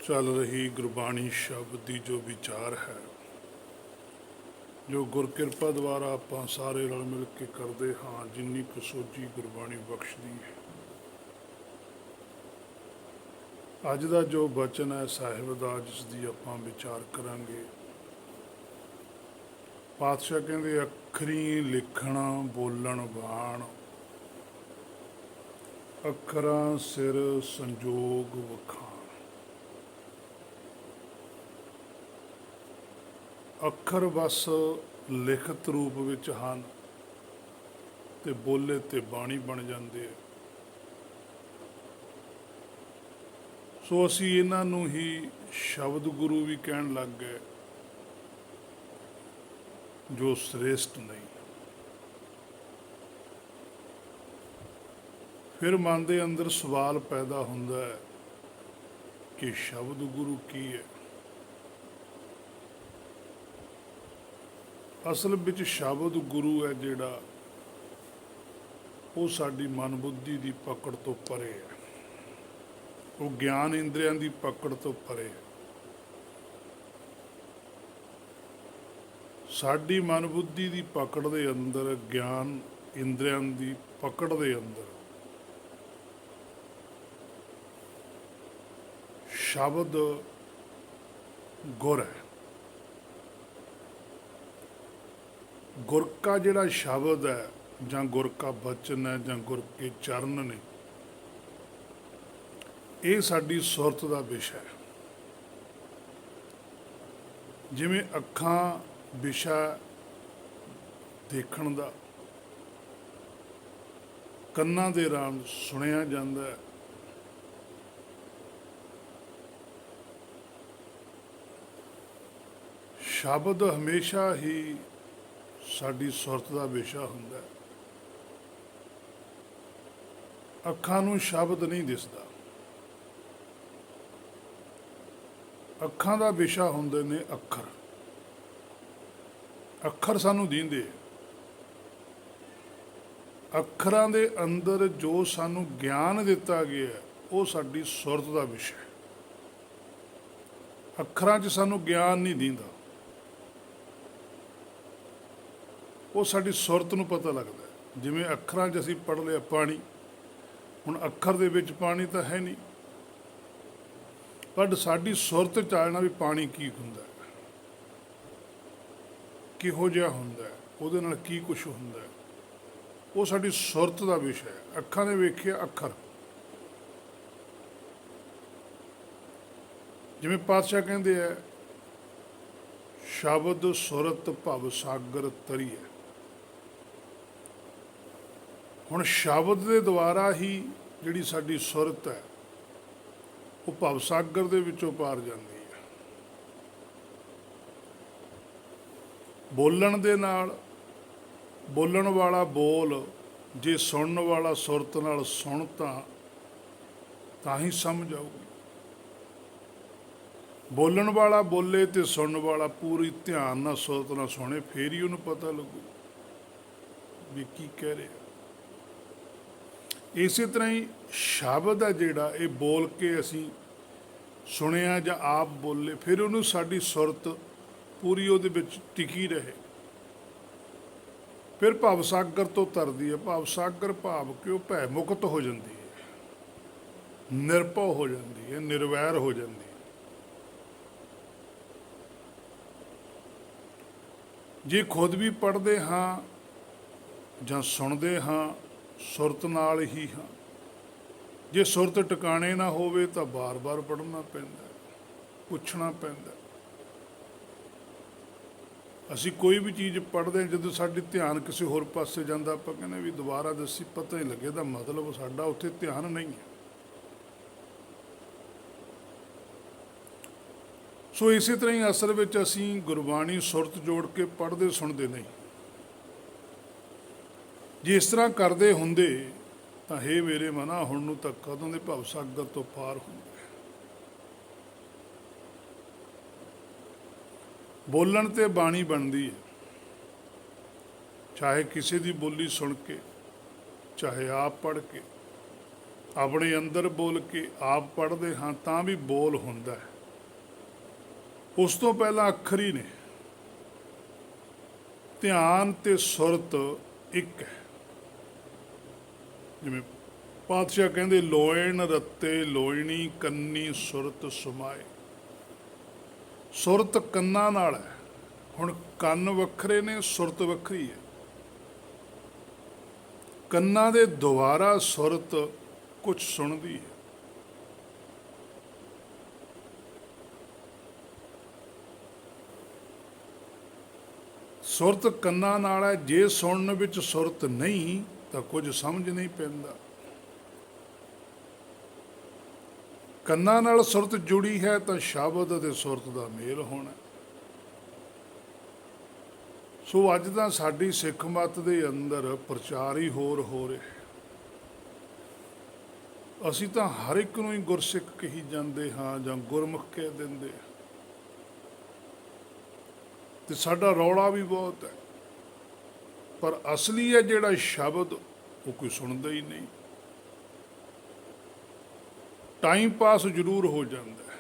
ਚੱਲ ਰਹੀ ਗੁਰਬਾਣੀ ਸ਼ਬਦ ਦੀ ਜੋ ਵਿਚਾਰ ਹੈ, ਜੋ ਗੁਰ ਕਿਰਪਾ ਦੁਆਰਾ ਆਪਾਂ ਸਾਰੇ ਰਲ ਮਿਲ ਕੇ ਕਰਦੇ ਹਾਂ, ਜਿੰਨੀ ਕੁ ਸੋਝੀ ਗੁਰਬਾਣੀ ਬਖਸ਼ਦੀ ਹੈ। ਅੱਜ ਦਾ ਜੋ ਬਚਨ ਹੈ ਸਾਹਿਬ ਦਾ, ਜਿਸ ਦੀ ਆਪਾਂ ਵਿਚਾਰ ਕਰਾਂਗੇ। ਪਾਤਸ਼ਾਹ ਕਹਿੰਦੇ, ਅੱਖਰੀ ਲਿਖਣਾ ਬੋਲਣ ਬਾਣ, ਅੱਖਰਾਂ ਸਿਰ ਸੰਜੋਗ ਵਖਾਣ। ਅੱਖਰ ਬਸ ਲਿਖਤ ਰੂਪ ਵਿੱਚ ਹਨ ਤੇ ਬੋਲੇ ਤੇ ਬਾਣੀ ਬਣ ਜਾਂਦੇ ਆ। ਸੋ ਅਸੀਂ ਇਹਨਾਂ ਨੂੰ ਹੀ ਸ਼ਬਦ ਗੁਰੂ ਵੀ ਕਹਿਣ ਲੱਗ ਗਏ, ਜੋ ਸ੍ਰੇਸ਼ਟ ਨਹੀਂ। ਫਿਰ ਮਨ ਦੇ ਅੰਦਰ ਸਵਾਲ ਪੈਦਾ ਹੁੰਦਾ ਹੈ ਕਿ ਸ਼ਬਦ ਗੁਰੂ ਕੀ ਹੈ। ਅਸਲ ਵਿੱਚ ਸ਼ਬਦ ਗੁਰੂ ਹੈ ਜਿਹੜਾ, ਉਹ ਸਾਡੀ ਮਨ ਬੁੱਧੀ ਦੀ ਪਕੜ ਤੋਂ ਪਰੇ ਹੈ। ਉਹ ਗਿਆਨ ਇੰਦਰੀਆਂ ਦੀ ਪਕੜ ਤੋਂ ਪਰੇ ਹੈ। ਸਾਡੀ ਮਨ ਬੁੱਧੀ ਦੀ ਪਕੜ ਦੇ ਅੰਦਰ, ਗਿਆਨ ਇੰਦਰੀਆਂ ਦੀ ਪਕੜ ਦੇ ਅੰਦਰ ਸ਼ਬਦ ਗੁਰ ਹੈ। ਗੁਰ ਕਾ ਜਿਹੜਾ ਸ਼ਬਦ ਹੈ, ਜਾਂ ਗੁਰ ਕਾ ਬਚਨ ਹੈ, ਜਾਂ ਗੁਰ ਕੇ ਚਰਨ ਨੇ, ਇਹ ਸਾਡੀ ਸੁਰਤ ਦਾ ਵਿਸ਼ਾ ਹੈ। ਜਿਵੇਂ ਅੱਖਾਂ ਵਿਸ਼ਾ ਦੇਖਣ ਦਾ, ਕੰਨਾਂ ਦੇ ਰਾਹੀਂ ਸੁਣਿਆ ਜਾਂਦਾ ਹੈ, ਸ਼ਬਦ ਹਮੇਸ਼ਾ ਹੀ ਸਾਡੀ ਸੁਰਤ ਦਾ ਵਿਸ਼ਾ ਹੁੰਦਾ ਹੈ। ਅੱਖਾਂ ਨੂੰ ਸ਼ਬਦ ਨਹੀਂ ਦਿਸਦਾ, ਅੱਖਾਂ ਦਾ ਵਿਸ਼ਾ ਹੁੰਦੇ ਨੇ ਅੱਖਰ। ਅੱਖਰ ਸਾਨੂੰ ਦੀਂਦੇ, ਅੱਖਰਾਂ ਦੇ ਅੰਦਰ ਜੋ ਸਾਨੂੰ ਗਿਆਨ ਦਿੱਤਾ ਗਿਆ, ਉਹ ਸਾਡੀ ਸੁਰਤ ਦਾ ਵਿਸ਼ਾ ਹੈ। ਅੱਖਰਾਂ 'ਚ ਸਾਨੂੰ ਗਿਆਨ ਨਹੀਂ ਦਿੰਦਾ, ਉਹ ਸਾਡੀ ਸੁਰਤ ਨੂੰ ਪਤਾ ਲੱਗਦਾ। ਜਿਵੇਂ ਅੱਖਰਾਂ 'ਚ ਅਸੀਂ ਪੜ੍ਹ ਲਿਆ ਪਾਣੀ, ਹੁਣ ਅੱਖਰ ਦੇ ਵਿੱਚ ਪਾਣੀ ਤਾਂ ਹੈ ਨਹੀਂ, ਪਰ ਸਾਡੀ ਸੁਰਤ 'ਚ ਆ ਜਾਣਾ ਵੀ ਪਾਣੀ ਕੀ ਹੁੰਦਾ, ਕਿਹੋ ਜਿਹਾ ਹੁੰਦਾ, ਉਹਦੇ ਨਾਲ ਕੀ ਕੁਛ ਹੁੰਦਾ, ਉਹ ਸਾਡੀ ਸੁਰਤ ਦਾ ਵਿਸ਼ਾ ਹੈ। ਅੱਖਾਂ ਨੇ ਵੇਖਿਆ ਅੱਖਰ। ਜਿਵੇਂ ਪਾਤਸ਼ਾਹ ਕਹਿੰਦੇ ਆ, ਸ਼ਬਦ ਸੁਰਤ ਭਵ ਸਾਗਰ ਤਰੀਏ। ਹੁਣ ਸ਼ਬਦ ਦੇ ਦੁਆਰਾ ਹੀ ਜਿਹੜੀ ਸਾਡੀ ਸੁਰਤ ਹੈ, ਉਹ ਭਵ ਸਾਗਰ ਦੇ ਵਿੱਚੋਂ ਪਾਰ ਜਾਂਦੀ ਹੈ। ਬੋਲਣ ਦੇ ਨਾਲ, ਬੋਲਣ ਵਾਲਾ ਬੋਲ, ਜੇ ਸੁਣਨ ਵਾਲਾ ਸੁਰਤ ਨਾਲ ਸੁਣ ਤਾਂ ਹੀ ਸਮਝ ਆਊਗੀ। ਬੋਲਣ ਵਾਲਾ ਬੋਲੇ ਤੇ ਸੁਣਨ ਵਾਲਾ ਪੂਰੀ ਧਿਆਨ ਨਾਲ ਸੁਰਤ ਨਾਲ ਸੁਣੇ, ਫੇਰ ਹੀ ਉਹਨੂੰ ਪਤਾ ਲੱਗੂ ਵੀ ਕੀ ਕਹਿ ਰਿਹਾ। ਇਸੇ ਤਰ੍ਹਾਂ ਹੀ ਸ਼ਬਦ ਹੈ ਜਿਹੜਾ, ਇਹ ਬੋਲ ਕੇ ਅਸੀਂ ਸੁਣਿਆ ਜਾਂ ਆਪ ਬੋਲੇ, ਫਿਰ ਉਹਨੂੰ ਸਾਡੀ ਸੁਰਤ ਪੂਰੀ ਉਹਦੇ ਵਿੱਚ ਟਿਕੀ ਰਹੇ, ਫਿਰ ਭਵ ਸਾਗਰ ਤੋਂ ਤਰਦੀ ਹੈ। ਭਵ ਸਾਗਰ ਭਾਵ ਕਿ ਉਹ ਭੈ ਮੁਕਤ ਹੋ ਜਾਂਦੀ ਹੈ, ਨਿਰਭਉ ਹੋ ਜਾਂਦੀ ਹੈ, ਨਿਰਵੈਰ ਹੋ ਜਾਂਦੀ ਹੈ। ਜੇ ਖੁਦ ਵੀ ਪੜ੍ਹਦੇ ਹਾਂ ਜਾਂ ਸੁਣਦੇ ਹਾਂ, ਸੁਰਤ ਨਾਲ ਹੀ ਹਾਂ। ਜੇ ਸੁਰਤ ਟਿਕਾਣੇ ਨਾ ਹੋਵੇ ਤਾਂ ਬਾਰ-ਬਾਰ ਪੜ੍ਹਨਾ ਪੈਂਦਾ, ਪੁੱਛਣਾ ਪੈਂਦਾ। ਅਸੀਂ ਕੋਈ ਵੀ ਚੀਜ਼ ਪੜ੍ਹਦੇ ਹਾਂ, ਜਦੋਂ ਸਾਡੀ ਧਿਆਨ ਕਿਸੇ ਹੋਰ ਪਾਸੇ ਜਾਂਦਾ, ਆਪਾਂ ਕਹਿੰਦੇ ਵੀ ਦੁਬਾਰਾ ਦੱਸੀ, ਪਤਾ ਹੀ ਲੱਗੇ, ਦਾ ਮਤਲਬ ਸਾਡਾ ਉੱਥੇ ਧਿਆਨ ਨਹੀਂ ਹੈ। ਸੋ ਇਸੇ ਤਰ੍ਹਾਂ ਹੀ ਅਸਲ ਵਿੱਚ ਅਸੀਂ ਗੁਰਬਾਣੀ ਸੁਰਤ ਜੋੜ ਕੇ ਪੜ੍ਹਦੇ ਸੁਣਦੇ ਨਹੀਂ। ਜੇ ਇਸ ਤਰ੍ਹਾਂ ਕਰਦੇ ਹੁੰਦੇ ਤਾਂ ਹੇ ਮੇਰੇ ਮਨਾ, ਹੁਣ ਨੂੰ ਤਾਂ ਕਦੋਂ ਦੇ ਭਵ ਸਾਗਰ ਤੋਂ ਪਾਰ ਹੁੰਦੇ। ਬੋਲਣ ਤੇ ਬਾਣੀ ਬਣਦੀ ਹੈ, ਚਾਹੇ ਕਿਸੇ ਦੀ ਬੋਲੀ ਸੁਣ ਕੇ, ਚਾਹੇ ਆਪ ਪੜ੍ਹ ਕੇ। ਆਪਣੇ ਅੰਦਰ ਬੋਲ ਕੇ ਆਪ ਪੜ੍ਹਦੇ ਹਾਂ ਤਾਂ ਵੀ ਬੋਲ ਹੁੰਦਾ ਹੈ। ਉਸ ਤੋਂ ਪਹਿਲਾਂ ਅੱਖਰ ਹੀ ਨੇ। ਧਿਆਨ ਤੇ ਸੁਰਤ ਇੱਕ ਹੈ। ਜਿਵੇਂ ਪਾਤਸ਼ਾਹ ਕਹਿੰਦੇ, ਲੋਇਣ ਰੱਤੇ ਲੋਇਣੀ ਕੰਨੀ ਸੁਰਤ ਸਮਾਏ। ਸੁਰਤ ਕੰਨਾਂ ਨਾਲ ਹੈ। ਹੁਣ ਕੰਨ ਵੱਖਰੇ ਨੇ, ਸੁਰਤ ਵੱਖਰੀ ਹੈ। ਕੰਨਾਂ ਦੇ ਦੁਆਰਾ ਸੁਰਤ ਕੁਝ ਸੁਣਦੀ ਹੈ। ਸੁਰਤ ਕੰਨਾਂ ਨਾਲ ਹੈ। ਜੇ ਸੁਣਨ ਵਿੱਚ ਸੁਰਤ ਨਹੀਂ ਤਾਂ ਕੁਝ ਸਮਝ ਨਹੀਂ ਪੈਂਦਾ। ਕੰਨਾਂ ਨਾਲ ਸੁਰਤ ਜੁੜੀ ਹੈ ਤਾਂ ਸ਼ਬਦ ਅਤੇ ਸੁਰਤ ਦਾ ਮੇਲ ਹੋਣਾ। ਸੋ ਅੱਜ ਤਾਂ ਸਾਡੀ ਸਿੱਖ ਮੱਤ ਦੇ ਅੰਦਰ ਪ੍ਰਚਾਰ ਹੀ ਹੋਰ ਹੋ ਰਿਹਾ। ਅਸੀਂ ਤਾਂ ਹਰ ਇੱਕ ਨੂੰ ਹੀ ਗੁਰਸਿੱਖ ਕਹੀ ਜਾਂਦੇ ਹਾਂ ਜਾਂ ਗੁਰਮੁਖ ਕਹਿ ਦਿੰਦੇ ਹਾਂ, ਤੇ ਸਾਡਾ ਰੌਲਾ ਵੀ ਬਹੁਤ ਹੈ। ਪਰ ਅਸਲੀ ਹੈ ਜਿਹੜਾ ਸ਼ਬਦ, ਉਹ ਕੋਈ ਸੁਣਦਾ ਹੀ ਨਹੀਂ। ਟਾਈਮ ਪਾਸ ਜ਼ਰੂਰ ਹੋ ਜਾਂਦਾ ਹੈ।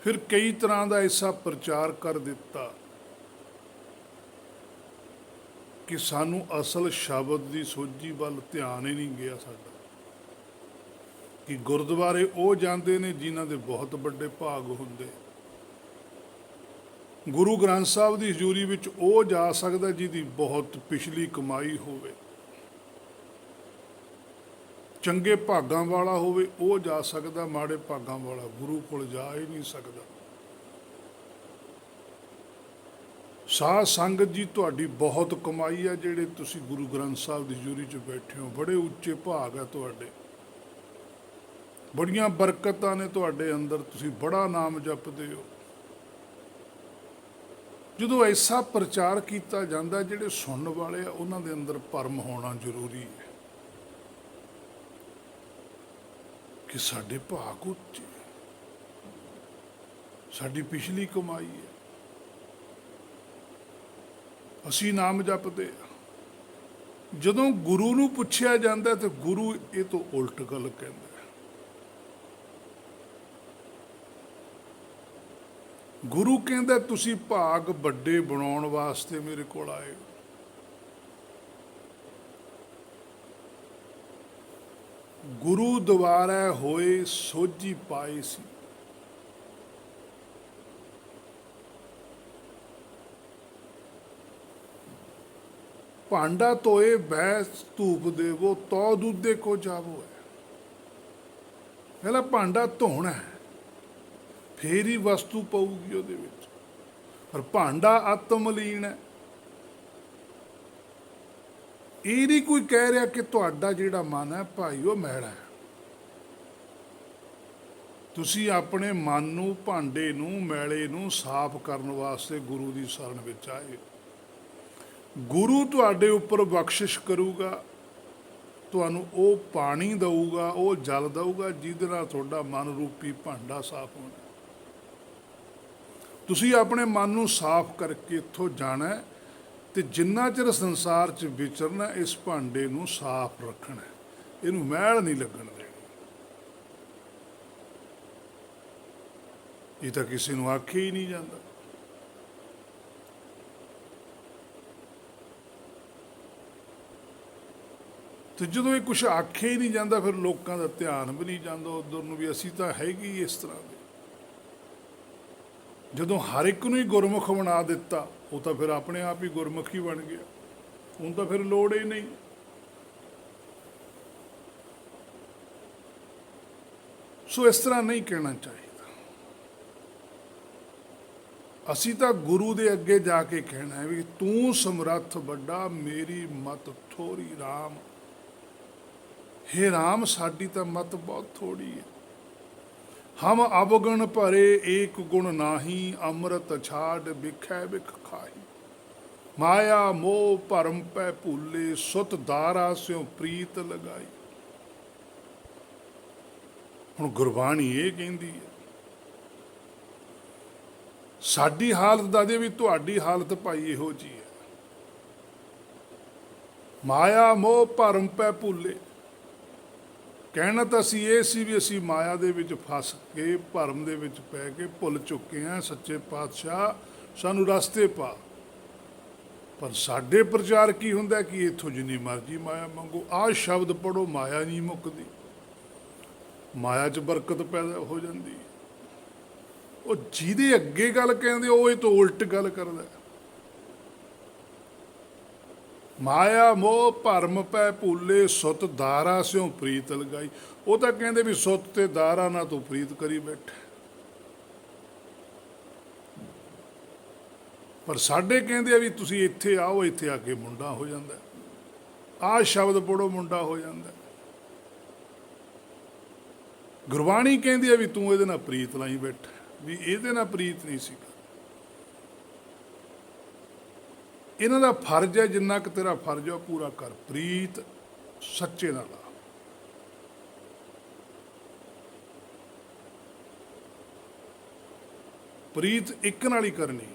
ਫਿਰ ਕਈ ਤਰ੍ਹਾਂ ਦਾ ਐਸਾ ਪ੍ਰਚਾਰ ਕਰ ਦਿੱਤਾ ਕਿ ਸਾਨੂੰ ਅਸਲ ਸ਼ਬਦ ਦੀ ਸੋਝੀ ਵੱਲ ਧਿਆਨ ਹੀ ਨਹੀਂ ਗਿਆ ਸਾਡਾ। ਕਿ ਗੁਰਦੁਆਰੇ ਉਹ ਜਾਂਦੇ ਨੇ ਜਿਨ੍ਹਾਂ ਦੇ ਬਹੁਤ ਵੱਡੇ ਭਾਗ ਹੁੰਦੇ। ਗੁਰੂ ਗ੍ਰੰਥ ਸਾਹਿਬ ਦੀ ਹਜ਼ੂਰੀ ਵਿੱਚ ਉਹ ਜਾ ਸਕਦਾ ਜਿਹਦੀ ਬਹੁਤ ਪਿਛਲੀ ਕਮਾਈ ਹੋਵੇ, ਚੰਗੇ ਭਾਗਾਂ ਵਾਲਾ ਹੋਵੇ ਉਹ ਜਾ ਸਕਦਾ, ਮਾੜੇ ਭਾਗਾਂ ਵਾਲਾ ਗੁਰੂ ਕੋਲ ਜਾ ਹੀ ਨਹੀਂ ਸਕਦਾ। ਸਾਧ ਸੰਗਤ ਜੀ, ਤੁਹਾਡੀ ਬਹੁਤ ਕਮਾਈ ਹੈ ਜਿਹੜੇ ਤੁਸੀਂ ਗੁਰੂ ਗ੍ਰੰਥ ਸਾਹਿਬ ਦੀ ਹਜ਼ੂਰੀ 'ਚ ਬੈਠੇ ਹੋ। ਬੜੇ ਉੱਚੇ ਭਾਗ ਹੈ ਤੁਹਾਡੇ, ਬੜੀਆਂ ਬਰਕਤਾਂ ਨੇ ਤੁਹਾਡੇ ਅੰਦਰ, ਤੁਸੀਂ ਬੜਾ ਨਾਮ ਜਪਦੇ ਹੋ। ਜਦੋਂ ਐਸਾ ਪ੍ਰਚਾਰ ਕੀਤਾ ਜਾਂਦਾ, ਜਿਹੜੇ ਸੁਣਨ ਵਾਲੇ ਆ ਉਹਨਾਂ ਦੇ ਅੰਦਰ ਭਰਮ ਹੋਣਾ ਜ਼ਰੂਰੀ ਹੈ ਕਿ ਸਾਡੇ ਭਾਗ ਉੱਚੇ, ਸਾਡੀ ਪਿਛਲੀ ਕਮਾਈ ਹੈ, ਅਸੀਂ ਨਾਮ ਜਪਦੇ ਆ। ਜਦੋਂ ਗੁਰੂ ਨੂੰ ਪੁੱਛਿਆ ਜਾਂਦਾ ਤੇ ਗੁਰੂ ਇਹ ਤੋਂ ਉਲਟ ਗੱਲ ਕਹਿੰਦਾ। ਗੁਰੂ ਕਹਿੰਦਾ ਤੁਸੀਂ ਭਾਗ ਵੱਡੇ ਬਣਾਉਣ ਵਾਸਤੇ ਮੇਰੇ ਕੋਲ ਆਏ ਹੋ। ਗੁਰੂ ਦੁਆਰਾ ਹੋਏ ਸੋਝੀ ਪਾਈ ਸੀ। ਭਾਂਡਾ ਧੋਏ ਬੈਸ ਧੂਪ ਦੇਵੋ, ਤੋ ਦੂਧੇ ਕੋ ਜਾਵੋ। ਪਹਿਲਾਂ ਭਾਂਡਾ ਧੋਣਾ ਹੈ, ਫੇਰ ਹੀ ਵਸਤੂ ਪਊਗੀ ਉਹਦੇ ਵਿੱਚ। ਪਰ ਭਾਂਡਾ ਆਤਮਲੀਨ ਹੈ। ਇਹ ਨਹੀਂ ਕੋਈ ਕਹਿ ਰਿਹਾ ਕਿ ਤੁਹਾਡਾ ਜਿਹੜਾ ਮਨ ਹੈ ਭਾਈ ਉਹ ਮੈਲਾ ਹੈ। ਤੁਸੀਂ ਆਪਣੇ ਮਨ ਨੂੰ, ਭਾਂਡੇ ਨੂੰ, ਮੈਲੇ ਨੂੰ ਸਾਫ਼ ਕਰਨ ਵਾਸਤੇ ਗੁਰੂ ਦੀ ਸ਼ਰਨ ਵਿੱਚ ਆਏ। ਗੁਰੂ ਤੁਹਾਡੇ ਉੱਪਰ ਬਖਸ਼ਿਸ਼ ਕਰੂਗਾ, ਤੁਹਾਨੂੰ ਉਹ ਪਾਣੀ ਦਊਗਾ, ਉਹ ਜਲ ਦਊਗਾ ਜਿਹਦੇ ਨਾਲ ਤੁਹਾਡਾ ਮਨ ਰੂਪੀ ਭਾਂਡਾ ਸਾਫ਼ ਹੋਣਾ। ਤੁਸੀਂ ਆਪਣੇ ਮਨ ਨੂੰ ਸਾਫ਼ ਕਰਕੇ ਇੱਥੋਂ ਜਾਣਾ, ਤੇ ਜਿੰਨਾ ਚਿਰ ਸੰਸਾਰ 'ਚ ਵਿਚਰਨਾ ਇਸ ਭਾਂਡੇ ਨੂੰ ਸਾਫ਼ ਰੱਖਣਾ, ਇਹਨੂੰ ਮੈਲ ਨਹੀਂ ਲੱਗਣ ਦੇਣੀ। ਇਹ ਤਾਂ ਕਿਸੇ ਨੂੰ ਆਖੇ ਹੀ ਨਹੀਂ ਜਾਂਦਾ। ਤੇ ਜਦੋਂ ਇਹ ਕੁਛ ਆਖੇ ਹੀ ਨਹੀਂ ਜਾਂਦਾ, ਫਿਰ ਲੋਕਾਂ ਦਾ ਧਿਆਨ ਵੀ ਨਹੀਂ ਜਾਂਦਾ ਉੱਧਰ ਨੂੰ ਵੀ ਅਸੀਂ ਤਾਂ ਹੈਗੇ ਹੀ ਇਸ ਤਰ੍ਹਾਂ ਦੇ। ਜਦੋਂ ਹਰ ਇੱਕ ਨੂੰ ਹੀ ਗੁਰਮੁਖ ਬਣਾ ਦਿੱਤਾ, ਉਹ ਤਾਂ ਫਿਰ ਆਪਣੇ ਆਪ ਹੀ ਗੁਰਮੁਖ ਹੀ ਬਣ ਗਿਆ। ਹੁਣ ਤਾਂ ਫਿਰ ਲੋੜ ਹੀ ਨਹੀਂ। ਸੋ ਇਸ ਤਰ੍ਹਾਂ ਨਹੀਂ ਕਹਿਣਾ ਚਾਹੀਦਾ। ਅਸੀਂ ਤਾਂ ਗੁਰੂ ਦੇ ਅੱਗੇ ਜਾ ਕੇ ਕਹਿਣਾ ਹੈ ਵੀ ਤੂੰ ਸਮਰੱਥ ਵੱਡਾ, ਮੇਰੀ ਮਤ ਥੋੜੀ ਰਾਮ। हे राम, साडी तो मत बहुत थोड़ी है। हम अवगुण भरे एक गुण नाही, अमृत छाड़ बिखै बिख खाही। माया मोह भरम पै भूले, सुत दारा स्यों प्रीत लगाई। हुण गुरबाणी ये कहती है, साडी हालत दसदे भी तुहाडी हालत भाई इहो जी है। माया मोह भरम पै भूले, ਕਹਿਣਾ ਤਾਂ ਅਸੀਂ ਇਹ ਸੀ ਵੀ ਅਸੀਂ ਮਾਇਆ ਦੇ ਵਿੱਚ ਫਸ ਕੇ ਭਰਮ ਦੇ ਵਿੱਚ ਪੈ ਕੇ ਭੁੱਲ ਚੁੱਕੇ ਹਾਂ, ਸੱਚੇ ਪਾਤਸ਼ਾਹ ਸਾਨੂੰ ਰਸਤੇ ਪਾ। ਪਰ ਸਾਡੇ ਪ੍ਰਚਾਰ ਕੀ ਹੁੰਦਾ ਕਿ ਇੱਥੋਂ ਜਿੰਨੀ ਮਰਜ਼ੀ ਮਾਇਆ ਮੰਗੋ, ਆਹ ਸ਼ਬਦ ਪੜੋ, ਮਾਇਆ ਨਹੀਂ ਮੁੱਕਦੀ, ਮਾਇਆ 'ਚ ਬਰਕਤ ਪੈਦਾ ਹੋ ਜਾਂਦੀ। ਉਹ ਜਿਹਦੇ ਅੱਗੇ ਗੱਲ ਕਹਿੰਦੇ ਉਹ ਇਹ ਤੋਂ ਉਲਟ ਗੱਲ ਕਰਦਾ। ਮਾਇਆ ਮੋਹ ਭਰਮ ਪੈ ਭੂਲੇ, ਸੁੱਤ ਦਾਰਾ ਸਿਉ ਪ੍ਰੀਤ ਲਗਾਈ। ਉਹ ਤਾਂ ਕਹਿੰਦੇ ਵੀ ਸੁੱਤ ਤੇ ਦਾਰਾ ਨਾਲ ਤੂੰ ਪ੍ਰੀਤ ਕਰੀ ਬੈਠਾ, ਪਰ ਸਾਡੇ ਕਹਿੰਦੇ ਆ ਵੀ ਤੁਸੀਂ ਇੱਥੇ ਆਓ, ਇੱਥੇ ਆ ਕੇ ਮੁੰਡਾ ਹੋ ਜਾਂਦਾ। ਆਹ ਸ਼ਬਦ ਪੜੋ, ਮੁੰਡਾ ਹੋ ਜਾਂਦਾ। ਗੁਰਬਾਣੀ ਕਹਿੰਦੀ ਆ ਵੀ ਤੂੰ ਇਹਦੇ ਨਾਲ ਪ੍ਰੀਤ ਲਾਈ ਬੈਠਾ, ਵੀ ਇਹਦੇ ਨਾਲ ਪ੍ਰੀਤ ਨਹੀਂ ਸੀ। ਇਹਨਾਂ ਦਾ ਫਰਜ਼ ਹੈ, ਜਿੰਨਾ ਕੁ ਤੇਰਾ ਫਰਜ਼ ਹੈ ਪੂਰਾ ਕਰ, ਪ੍ਰੀਤ ਸੱਚੇ ਨਾਲ ਲਾ। ਪ੍ਰੀਤ ਇੱਕ ਨਾਲ ਹੀ ਕਰਨੀ,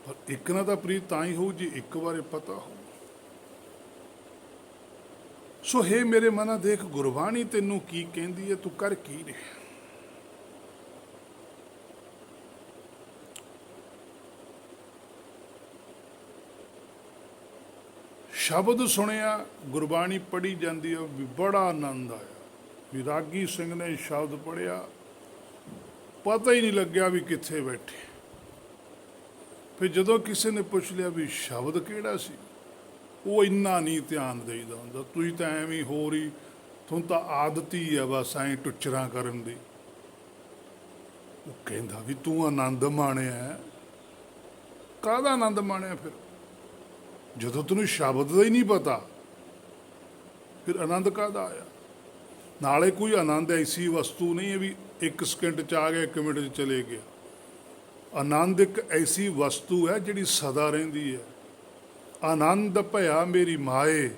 ਪਰ ਇੱਕ ਨਾਲ ਤਾਂ ਪ੍ਰੀਤ ਤਾਂ ਹੀ ਹੋਊ ਜੇ ਇੱਕ ਬਾਰੇ ਪਤਾ ਹੋ। ਸੋ ਹੇ ਮੇਰੇ ਮਨਾ, ਦੇਖ ਗੁਰਬਾਣੀ ਤੈਨੂੰ ਕੀ ਕਹਿੰਦੀ ਹੈ, ਤੂੰ ਕਰ ਕੀ ਰਿਹਾ। ਸ਼ਬਦ ਸੁਣਿਆ, ਗੁਰਬਾਣੀ ਪੜ੍ਹੀ ਜਾਂਦੀ ਹੈ, ਵੀ ਬੜਾ ਆਨੰਦ ਆਇਆ। ਵੀ ਰਾਗੀ ਸਿੰਘ ਨੇ ਸ਼ਬਦ ਪੜ੍ਹਿਆ, ਪਤਾ ਹੀ ਨਹੀਂ ਲੱਗਿਆ ਵੀ ਕਿੱਥੇ ਬੈਠੇ। ਫਿਰ ਜਦੋਂ ਕਿਸੇ ਨੇ ਪੁੱਛ ਲਿਆ ਵੀ ਸ਼ਬਦ ਕਿਹੜਾ ਸੀ, ਉਹ ਇੰਨਾ ਨਹੀਂ ਧਿਆਨ ਦੇਈਦਾ ਹੁੰਦਾ। ਤੁਸੀਂ ਤਾਂ ਐਵੇਂ ਹੋ ਰਹੀ, ਤੁਹਾਨੂੰ ਤਾਂ ਆਦਤ ਹੀ ਆ ਬਸ ਐਂ ਟੁੱਚਰਾਂ ਕਰਨ ਦੀ। ਉਹ ਕਹਿੰਦਾ ਵੀ ਤੂੰ ਆਨੰਦ ਮਾਣਿਆ, ਕਾਹਦਾ ਆਨੰਦ ਮਾਣਿਆ? ਫਿਰ ਜਦੋਂ ਤੈਨੂੰ ਸ਼ਬਦ ਦਾ ਹੀ ਨਹੀਂ ਪਤਾ, ਫਿਰ ਆਨੰਦ ਕਾਹਦਾ ਆਇਆ? ਨਾਲੇ ਕੋਈ ਆਨੰਦ ਐਸੀ ਵਸਤੂ ਨਹੀਂ ਹੈ ਵੀ 1 ਸਕਿੰਟ 'ਚ ਆ ਗਿਆ, 1 ਮਿੰਟ 'ਚ ਚਲੇ ਗਿਆ। ਆਨੰਦ ਇੱਕ ਐਸੀ ਵਸਤੂ ਹੈ ਜਿਹੜੀ ਸਦਾ ਰਹਿੰਦੀ ਹੈ। ਆਨੰਦ ਭਇਆ ਮੇਰੀ ਮਾਏ,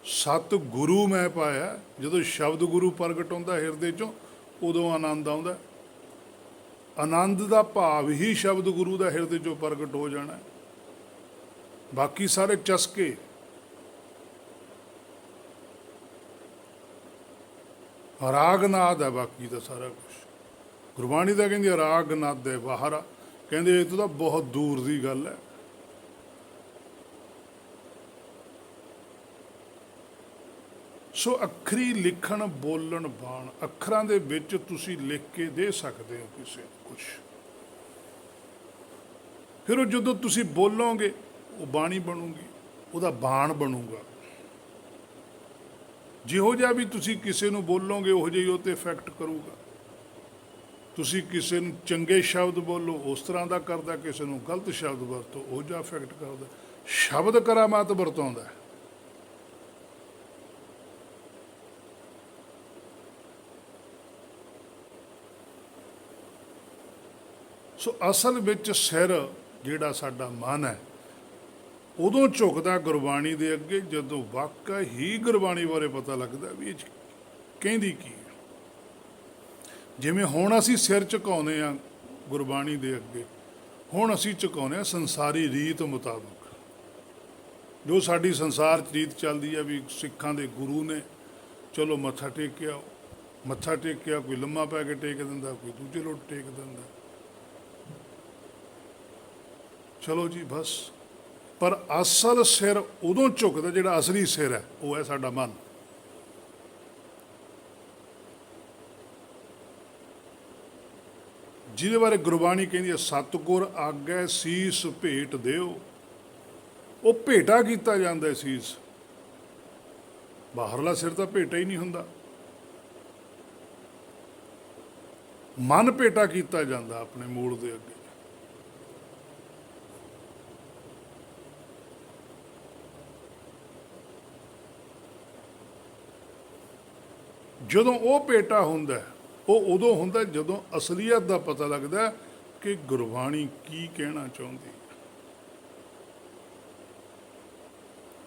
ਸਤ ਗੁਰੂ ਮੈਂ ਪਾਇਆ। ਜਦੋਂ ਸ਼ਬਦ ਗੁਰੂ ਪ੍ਰਗਟ ਹੁੰਦਾ ਹਿਰਦੇ 'ਚੋਂ, ਉਦੋਂ ਆਨੰਦ ਆਉਂਦਾ। ਆਨੰਦ ਦਾ ਭਾਵ ਹੀ ਸ਼ਬਦ ਗੁਰੂ ਦਾ ਹਿਰਦੇ 'ਚੋਂ ਪ੍ਰਗਟ ਹੋ ਜਾਣਾ। ਬਾਕੀ ਸਾਰੇ ਚਸਕੇ। ਰਾਗਨਾਦ ਹੈ ਬਾਕੀ ਦਾ ਸਾਰਾ ਕੁਛ। ਗੁਰਬਾਣੀ ਦਾ ਕਹਿੰਦੀ ਰਾਗਨਾਦ ਹੈ ਬਾਹਰ, ਕਹਿੰਦੇ ਇਹ ਤਾਂ ਬਹੁਤ ਦੂਰ ਦੀ ਗੱਲ ਹੈ। ਸੋ ਅੱਖਰੀ ਲਿਖਣ ਬੋਲਣ ਬਾਣ, ਅੱਖਰਾਂ ਦੇ ਵਿੱਚ ਤੁਸੀਂ ਲਿਖ ਕੇ ਦੇ ਸਕਦੇ ਹੋ ਕਿਸੇ ਨੂੰ ਕੁਛ। ਫਿਰ ਉਹ ਜਦੋਂ ਤੁਸੀਂ ਬੋਲੋਗੇ ਉਹ ਬਾਣੀ ਬਣੂਗੀ, ਉਹਦਾ ਬਾਣ ਬਣੂਗਾ। ਜਿਹੋ ਜਿਹਾ ਵੀ ਤੁਸੀਂ ਕਿਸੇ ਨੂੰ ਬੋਲੋਗੇ ਉਹੋ ਜਿਹੀ ਉਹ 'ਤੇ ਇਫੈਕਟ ਕਰੂਗਾ। ਤੁਸੀਂ ਕਿਸੇ ਨੂੰ ਚੰਗੇ ਸ਼ਬਦ ਬੋਲੋ ਉਸ ਤਰ੍ਹਾਂ ਦਾ ਕਰਦਾ, ਕਿਸੇ ਨੂੰ ਗਲਤ ਸ਼ਬਦ ਵਰਤੋ ਉਹ ਜਿਹਾ ਇਫੈਕਟ ਕਰਦਾ। ਸ਼ਬਦ ਕਰਾਮਾਤ ਵਰਤਾਉਂਦਾ। ਸੋ ਅਸਲ ਵਿੱਚ ਸਿਰ ਜਿਹੜਾ ਸਾਡਾ ਮਨ ਹੈ ਉਦੋਂ ਝੁਕਦਾ ਗੁਰਬਾਣੀ ਦੇ ਅੱਗੇ, ਜਦੋਂ ਵਾਕਈ ਹੀ ਗੁਰਬਾਣੀ ਬਾਰੇ ਪਤਾ ਲੱਗਦਾ ਵੀ ਇਹ ਕਹਿੰਦੀ ਕੀ ਹੈ। ਜਿਵੇਂ ਹੁਣ ਅਸੀਂ ਸਿਰ ਝੁਕਾਉਂਦੇ ਹਾਂ ਗੁਰਬਾਣੀ ਦੇ ਅੱਗੇ, ਹੁਣ ਅਸੀਂ ਝੁਕਾਉਂਦੇ ਹਾਂ ਸੰਸਾਰੀ ਰੀਤ ਮੁਤਾਬਕ। ਜੋ ਸਾਡੀ ਸੰਸਾਰ 'ਚ ਰੀਤ ਚੱਲਦੀ ਹੈ ਵੀ ਸਿੱਖਾਂ ਦੇ ਗੁਰੂ ਨੇ, ਚਲੋ ਮੱਥਾ ਟੇਕਿਆ, ਮੱਥਾ ਟੇਕਿਆ, ਕੋਈ ਲੰਮਾ ਪੈ ਕੇ ਟੇਕ ਦਿੰਦਾ, ਕੋਈ ਦੂਜੇ ਲੋਟ ਟੇਕ ਦਿੰਦਾ, ਚਲੋ ਜੀ ਬਸ। ਪਰ ਅਸਲ ਸਿਰ ਉਦੋਂ ਝੁਕਦਾ, ਜਿਹੜਾ ਅਸਲੀ ਸਿਰ ਹੈ ਉਹ ਹੈ ਸਾਡਾ ਮਨ। ਜਿਹਦੇ ਬਾਰੇ ਗੁਰਬਾਣੀ ਕਹਿੰਦੀ ਹੈ ਸਤਿਗੁਰ ਆਗੈ ਸੀਸ ਭੇਟ ਦਿਓ। ਉਹ ਭੇਟਾ ਕੀਤਾ ਜਾਂਦਾ ਸੀਸ, ਬਾਹਰਲਾ ਸਿਰ ਤਾਂ ਭੇਟਾ ਹੀ ਨਹੀਂ ਹੁੰਦਾ। ਮਨ ਭੇਟਾ ਕੀਤਾ ਜਾਂਦਾ ਆਪਣੇ ਮੂਲ ਦੇ ਅੱਗੇ। ਜਦੋਂ ਉਹ ਭੇਟਾ ਹੁੰਦਾ, ਉਹ ਉਦੋਂ ਹੁੰਦਾ ਜਦੋਂ ਅਸਲੀਅਤ ਦਾ ਪਤਾ ਲੱਗਦਾ ਕਿ ਗੁਰਬਾਣੀ ਕੀ ਕਹਿਣਾ ਚਾਹੁੰਦੀ ਹੈ,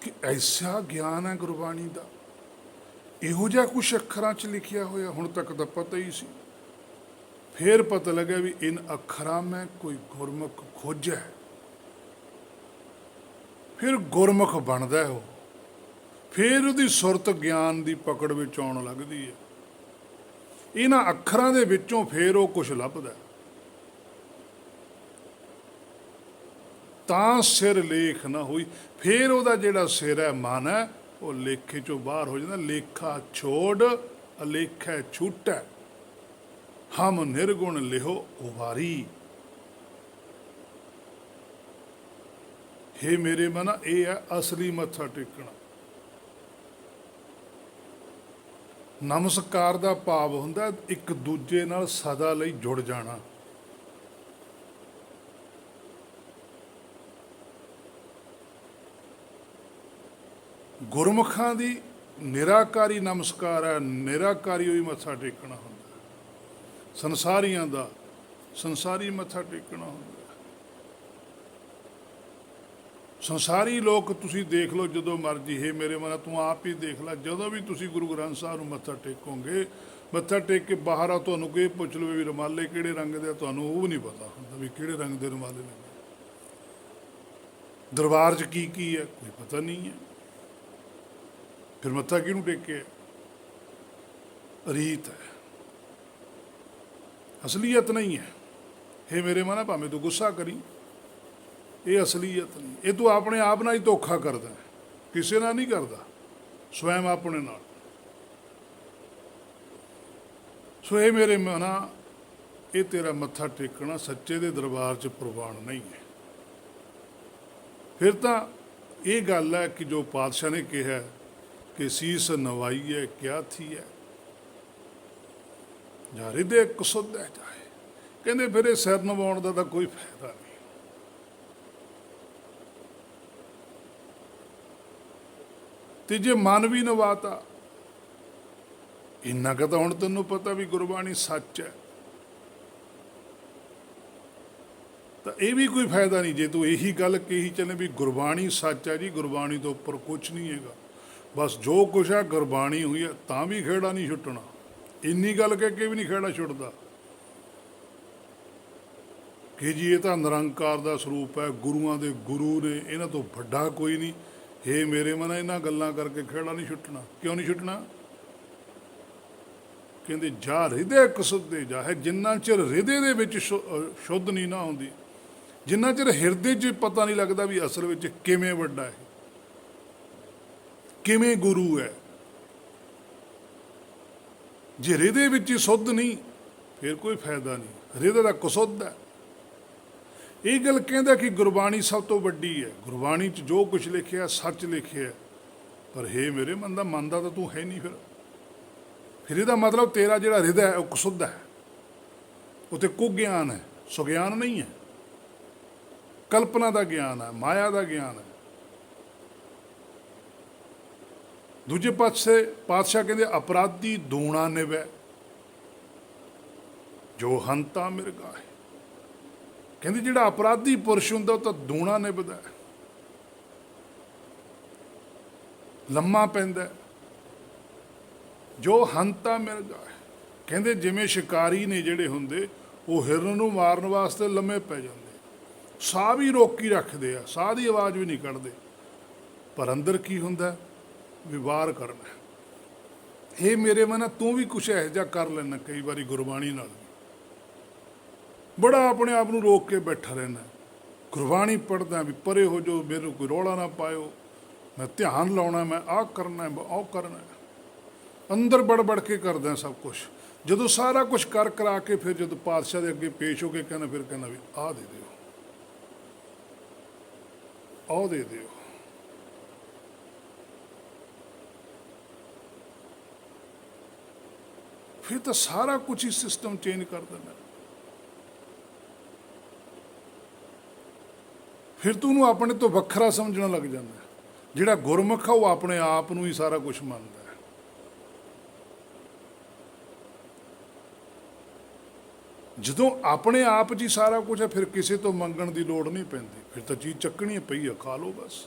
ਕਿ ਐਸਾ ਗਿਆਨ ਹੈ ਗੁਰਬਾਣੀ ਦਾ, ਇਹੋ ਜਿਹਾ ਕੁਛ ਅੱਖਰਾਂ 'ਚ ਲਿਖਿਆ ਹੋਇਆ। ਹੁਣ ਤੱਕ ਤਾਂ ਪਤਾ ਹੀ ਸੀ, ਫਿਰ ਪਤਾ ਲੱਗਿਆ ਵੀ ਇਨ ਅੱਖਰਾਂ ਮੈਂ ਕੋਈ ਗੁਰਮੁਖ ਖੋਜੈ। ਫਿਰ ਗੁਰਮੁਖ ਬਣਦਾ ਉਹ, ਫਿਰ ਉਹਦੀ ਸੁਰਤ ਗਿਆਨ ਦੀ ਪਕੜ ਵਿੱਚ ਆਉਣ ਲੱਗਦੀ ਹੈ। ਇਹਨਾਂ ਅੱਖਰਾਂ ਦੇ ਵਿੱਚੋਂ ਫਿਰ ਉਹ ਕੁਝ ਲੱਭਦਾ। ਤਾਂ ਸਿਰ ਲੇਖ ਨਾ ਹੋਈ, ਫਿਰ ਉਹਦਾ ਜਿਹੜਾ ਸਿਰ ਹੈ, ਮਨ ਹੈ, ਉਹ ਲੇਖੇ ਚੋਂ ਬਾਹਰ ਹੋ ਜਾਂਦਾ। ਲੇਖਾ ਛੋੜ ਅਲੇਖੈ ਛੂਟੈ, ਹਮ ਨਿਰਗੁਣ ਲਿਹੋ ਉਵਾਰੀ। ਹੇ ਮੇਰੇ ਮਨ, ਇਹ ਹੈ ਅਸਲੀ ਮੱਥਾ ਟੇਕਣਾ। ਨਮਸਕਾਰ ਦਾ ਭਾਵ ਹੁੰਦਾ ਇੱਕ ਦੂਜੇ ਨਾਲ ਸਦਾ ਲਈ ਜੁੜ ਜਾਣਾ। ਗੁਰਮੁਖਾਂ ਦੀ ਨਿਰਾਕਾਰੀ ਨਮਸਕਾਰ ਹੈ, ਨਿਰਾਕਾਰੀ ਹੋਈ ਮੱਥਾ ਟੇਕਣਾ ਹੁੰਦਾ। ਸੰਸਾਰੀਆਂ ਦਾ ਸੰਸਾਰੀ ਮੱਥਾ ਟੇਕਣਾ ਹੁੰਦਾ। ਸੰਸਾਰੀ ਲੋਕ ਤੁਸੀਂ ਦੇਖ ਲਓ, ਜਦੋਂ ਮਰਜੀ, ਹੈ ਮੇਰੇ ਮਨ ਤੂੰ ਆਪ ਹੀ ਦੇਖ ਲੈ, ਜਦੋਂ ਵੀ ਤੁਸੀਂ ਗੁਰੂ ਗ੍ਰੰਥ ਸਾਹਿਬ ਨੂੰ ਮੱਥਾ ਟੇਕੋਗੇ, ਮੱਥਾ ਟੇਕ ਕੇ ਬਾਹਰ ਆ, ਤੁਹਾਨੂੰ ਕੋਈ ਪੁੱਛ ਲਵੇ ਵੀ ਰੁਮਾਲੇ ਕਿਹੜੇ ਰੰਗ ਦੇ ਆ, ਤੁਹਾਨੂੰ ਉਹ ਵੀ ਨਹੀਂ ਪਤਾ ਹੁੰਦਾ ਵੀ ਕਿਹੜੇ ਰੰਗ ਦੇ ਰੁਮਾਲੇ ਨੇ। ਦਰਬਾਰ 'ਚ ਕੀ ਕੀ ਹੈ, ਕੋਈ ਪਤਾ ਨਹੀਂ ਹੈ। ਫਿਰ ਮੱਥਾ ਕਿਹਨੂੰ ਟੇਕੇ? ਰੀਤ ਹੈ, ਅਸਲੀਅਤ ਨਹੀਂ ਹੈ। ਹੇ ਮੇਰੇ ਮਨ, ਭਾਵੇਂ ਤੂੰ ਗੁੱਸਾ ਕਰੀ, ਇਹ ਅਸਲੀਅਤ ਨਹੀਂ। ਇਹ ਤੂੰ ਆਪਣੇ ਆਪ ਨਾਲ ਹੀ ਧੋਖਾ ਕਰਦਾ, ਕਿਸੇ ਨਾਲ ਨਹੀਂ ਕਰਦਾ, ਸਵੈਮ ਆਪਣੇ ਨਾਲ। ਸੋ ਇਹ ਮੇਰੇ ਮਨਾ, ਇਹ ਤੇਰਾ ਮੱਥਾ ਟੇਕਣਾ ਸੱਚੇ ਦੇ ਦਰਬਾਰ 'ਚ ਪ੍ਰਵਾਨ ਨਹੀਂ ਹੈ। ਫਿਰ ਤਾਂ ਇਹ ਗੱਲ ਹੈ ਕਿ ਜੋ ਪਾਤਸ਼ਾਹ ਨੇ ਕਿਹਾ ਕਿ ਸੀਸ ਨਵਾਈਏ ਕਿਆ ਥੀ ਹੈ, ਜਾਂ ਹਿਰਦੇ ਕੁਸੁੱਧ ਹੈ ਜਾਏ। ਕਹਿੰਦੇ ਫਿਰ ਇਹ ਸਿਰ ਨਵਾਉਣ ਦਾ ਤਾਂ ਕੋਈ ਫਾਇਦਾ ਨਹੀਂ। ਤੇ ਜੇ ਮਨ ਵੀ ਨਵਾਤਾ, ਇੰਨਾ ਕੁ ਤਾਂ ਹੁਣ ਤੈਨੂੰ ਪਤਾ ਵੀ ਗੁਰਬਾਣੀ ਸੱਚ ਹੈ, ਤਾਂ ਇਹ ਵੀ ਕੋਈ ਫਾਇਦਾ ਨਹੀਂ। ਜੇ ਤੂੰ ਇਹੀ ਗੱਲ ਕਹੀ ਚੱਲੇ ਵੀ ਗੁਰਬਾਣੀ ਸੱਚ ਹੈ, ਜੀ ਗੁਰਬਾਣੀ ਤੋਂ ਉੱਪਰ ਕੁਛ ਨਹੀਂ ਹੈਗਾ, ਬਸ ਜੋ ਕੁਛ ਹੈ ਗੁਰਬਾਣੀ ਹੋਈ ਹੈ, ਤਾਂ ਵੀ ਖੇੜਾ ਨਹੀਂ ਛੁੱਟਣਾ। ਇੰਨੀ ਗੱਲ ਕਹਿ ਕੇ ਵੀ ਨਹੀਂ ਖੇੜਾ ਛੁੱਟਦਾ ਕਿ ਜੀ ਇਹ ਤਾਂ ਨਿਰੰਕਾਰ ਦਾ ਸਰੂਪ ਹੈ, ਗੁਰੂਆਂ ਦੇ ਗੁਰੂ ਨੇ, ਇਹਨਾਂ ਤੋਂ ਵੱਡਾ ਕੋਈ ਨਹੀਂ। ਹੇ ਮੇਰੇ ਮਨ, ਇਹਨਾਂ ਗੱਲਾਂ ਕਰਕੇ ਖੇੜਾ ਨਹੀਂ ਛੁੱਟਣਾ। ਕਿਉਂ ਨਹੀਂ ਛੁੱਟਣਾ? ਕਹਿੰਦੇ ਜਾ ਹਿਰਦੇ ਕੁਸੁੱਧੇ ਜਾ ਹੈ। ਜਿੰਨਾ ਚਿਰ ਹਿਰਦੇ ਦੇ ਵਿੱਚ ਸ਼ੁੱਧ ਨਹੀਂ ਨਾ ਹੁੰਦੀ, ਜਿੰਨਾ ਚਿਰ ਹਿਰਦੇ 'ਚ ਪਤਾ ਨਹੀਂ ਲੱਗਦਾ ਵੀ ਅਸਲ ਵਿੱਚ ਕਿਵੇਂ ਵੱਡਾ ਹੈ, ਕਿਵੇਂ ਗੁਰੂ ਹੈ। ਜੇ ਹਿਰਦੇ ਵਿੱਚ ਹੀ ਸੁੱਧ ਨਹੀਂ, ਫਿਰ ਕੋਈ ਫਾਇਦਾ ਨਹੀਂ। ਹਿਰਦੇ ਦਾ ਕੁਸੁੱਧ ਹੈ। ਇਹ ਗੱਲ ਕਹਿੰਦਾ ਕਿ ਗੁਰਬਾਣੀ ਸਭ ਤੋਂ ਵੱਡੀ ਹੈ, ਗੁਰਬਾਣੀ 'ਚ ਜੋ ਕੁਛ ਲਿਖਿਆ ਸੱਚ ਲਿਖਿਆ। ਪਰ ਹੇ ਮੇਰੇ ਮਨ ਦਾ, ਮੰਨਦਾ ਤਾਂ ਤੂੰ ਹੈ ਨਹੀਂ। ਫਿਰ ਇਹਦਾ ਮਤਲਬ ਤੇਰਾ ਜਿਹੜਾ ਹਿਰਦਾ ਹੈ ਉਹ ਕੁਸੁੱਧ ਹੈ, ਉਹ ਤੇ ਕੁਗਿਆਨ ਹੈ, ਸੁਗਿਆਨ ਨਹੀਂ ਹੈ। ਕਲਪਨਾ ਦਾ ਗਿਆਨ ਹੈ, ਮਾਇਆ ਦਾ ਗਿਆਨ ਹੈ। ਦੂਜੇ ਪਾਸੇ ਪਾਤਸ਼ਾਹ ਕਹਿੰਦੇ ਅਪਰਾਧੀ ਦੂਣਾ ਨਿਵੈ ਜੋ ਹੰਤਾ ਮਿਰਗਾ ਹੈ। ਕਹਿੰਦੇ ਜਿਹੜਾ ਅਪਰਾਧੀ ਪੁਰਸ਼ ਹੁੰਦਾ ਉਹ ਤਾਂ ਦੂਣਾ ਨਿਭਦਾ, ਲੰਮਾ ਪੈਂਦਾ। ਜੋ ਹੰਤਾ ਮਿਰਗਾ ਹੈ, ਕਹਿੰਦੇ ਜਿਵੇਂ ਸ਼ਿਕਾਰੀ ਨੇ ਜਿਹੜੇ ਹੁੰਦੇ, ਉਹ ਹਿਰਨ ਨੂੰ ਮਾਰਨ ਵਾਸਤੇ ਲੰਮੇ ਪੈ ਜਾਂਦੇ, ਸਾਹ ਵੀ ਰੋਕੀ ਰੱਖਦੇ ਆ, ਸਾਹ ਦੀ ਆਵਾਜ਼ ਵੀ ਨਹੀਂ ਕੱਢਦੇ, ਪਰ ਅੰਦਰ ਕੀ ਹੁੰਦਾ? ਵੀ ਵਾਰ ਕਰਨਾ। ਹੇ ਮੇਰੇ ਮਨ, ਤੂੰ ਵੀ ਕੁਛ ਇਹੋ ਜਿਹਾ ਕਰ ਲੈਣਾ ਕਈ ਵਾਰੀ ਗੁਰਬਾਣੀ ਨਾਲ, ਬੜਾ ਆਪਣੇ ਆਪ ਨੂੰ ਰੋਕ ਕੇ ਬੈਠਾ ਰਹਿਣਾ। ਗੁਰਬਾਣੀ ਪੜ੍ਹਦਾ ਵੀ ਪਰੇ ਹੋ ਜਾਓ, ਮੈਨੂੰ ਕੋਈ ਰੌਲਾ ਨਾ ਪਾਇਓ, ਮੈਂ ਧਿਆਨ ਲਾਉਣਾ, ਮੈਂ ਆਹ ਕਰਨਾ, ਉਹ ਕਰਨਾ। ਅੰਦਰ ਬੜ ਕੇ ਕਰਦਾ ਸਭ ਕੁਛ। ਜਦੋਂ ਸਾਰਾ ਕੁਛ ਕਰ ਕਰਾ ਕੇ ਫਿਰ ਜਦੋਂ ਪਾਤਸ਼ਾਹ ਦੇ ਅੱਗੇ ਪੇਸ਼ ਹੋ ਕੇ ਕਹਿੰਦਾ, ਫਿਰ ਕਹਿੰਦਾ ਵੀ ਆਹ ਦੇ ਦਿਓ, ਆਹ ਦੇ ਦਿਓ। ਫਿਰ ਤਾਂ ਸਾਰਾ ਕੁਛ ਹੀ ਸਿਸਟਮ ਚੇਂਜ ਕਰ ਦਿੰਦਾ। ਫਿਰ ਤੂੰ ਉਹਨੂੰ ਆਪਣੇ ਤੋਂ ਵੱਖਰਾ ਸਮਝਣ ਲੱਗ ਜਾਂਦਾ। ਜਿਹੜਾ ਗੁਰਮੁਖ ਆ ਉਹ ਆਪਣੇ ਆਪ ਨੂੰ ਹੀ ਸਾਰਾ ਕੁਛ ਮੰਨਦਾ ਹੈ। ਜਦੋਂ ਆਪਣੇ ਆਪ 'ਚ ਹੀ ਸਾਰਾ ਕੁਛ ਹੈ, ਫਿਰ ਕਿਸੇ ਤੋਂ ਮੰਗਣ ਦੀ ਲੋੜ ਨਹੀਂ ਪੈਂਦੀ। ਫਿਰ ਤਾਂ ਚੀਜ਼ ਚੱਕਣੀ ਪਈ ਆ, ਖਾ ਲਓ ਬਸ।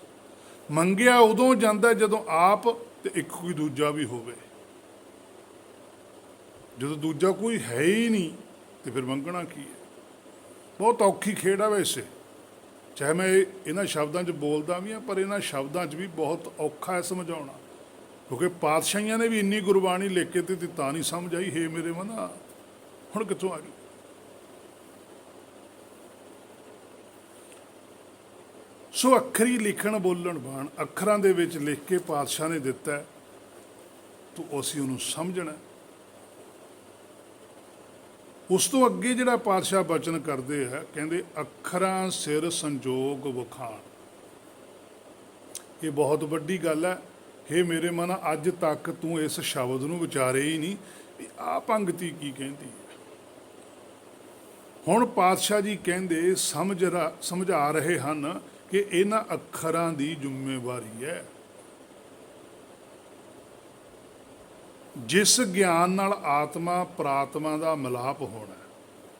ਮੰਗਿਆ ਉਦੋਂ ਜਾਂਦਾ ਜਦੋਂ ਆਪ ਤੇ ਇੱਕ ਕੋਈ ਦੂਜਾ ਵੀ ਹੋਵੇ। ਜਦੋਂ ਦੂਜਾ ਕੋਈ ਹੈ ਹੀ ਨਹੀਂ ਤੇ ਫਿਰ ਮੰਗਣਾ ਕੀ ਹੈ? ਬਹੁਤ ਔਖੀ ਖੇਡ ਆ ਵੈਸੇ। ਚਾਹੇ ਮੈਂ ਇਹਨਾਂ ਸ਼ਬਦਾਂ 'ਚ ਬੋਲਦਾ ਵੀ ਹਾਂ, ਪਰ ਇਹਨਾਂ ਸ਼ਬਦਾਂ 'ਚ ਵੀ ਬਹੁਤ ਔਖਾ ਹੈ ਸਮਝਾਉਣਾ, ਕਿਉਂਕਿ ਪਾਤਸ਼ਾਹੀਆਂ ਨੇ ਵੀ ਇੰਨੀ ਗੁਰਬਾਣੀ ਲਿਖ ਕੇ ਦਿੱਤੀ ਤਾਂ ਨਹੀਂ ਸਮਝ ਆਈ। ਹੇ ਮੇਰੇ ਮਨਾ, ਹੁਣ ਕਿੱਥੋਂ ਆ ਗਈ? ਸੋ ਅੱਖਰੀ ਲਿਖਣ ਬੋਲਣ ਬਾਣ, ਅੱਖਰਾਂ ਦੇ ਵਿੱਚ ਲਿਖ ਕੇ ਪਾਤਸ਼ਾਹ ਨੇ ਦਿੱਤਾ, ਤੋ ਅਸੀਂ ਉਹਨੂੰ ਸਮਝਣਾ। ਉਸ ਤੋਂ ਅੱਗੇ ਜਿਹੜਾ ਪਾਤਸ਼ਾਹ ਬਚਨ ਕਰਦੇ ਆ, ਕਹਿੰਦੇ ਅੱਖਰਾਂ ਸਿਰ ਸੰਜੋਗ ਵਿਖਾਣ। ਇਹ ਬਹੁਤ ਵੱਡੀ ਗੱਲ ਹੈ। ਹੇ ਮੇਰੇ ਮਨ, ਅੱਜ ਤੱਕ ਤੂੰ ਇਸ ਸ਼ਬਦ ਨੂੰ ਵਿਚਾਰੇ ਹੀ ਨਹੀਂ ਵੀ ਆਹ ਪੰਗਤੀ ਕੀ ਕਹਿੰਦੀ ਹੈ। ਹੁਣ ਪਾਤਸ਼ਾਹ ਜੀ ਕਹਿੰਦੇ ਸਮਝਾ ਰਹੇ ਹਨ ਕਿ ਇਹਨਾਂ ਅੱਖਰਾਂ ਦੀ ਜ਼ਿੰਮੇਵਾਰੀ ਹੈ। ਜਿਸ ਗਿਆਨ ਨਾਲ ਆਤਮਾ ਪ੍ਰਾਤਮਾ ਦਾ ਮਿਲਾਪ ਹੋਣਾ,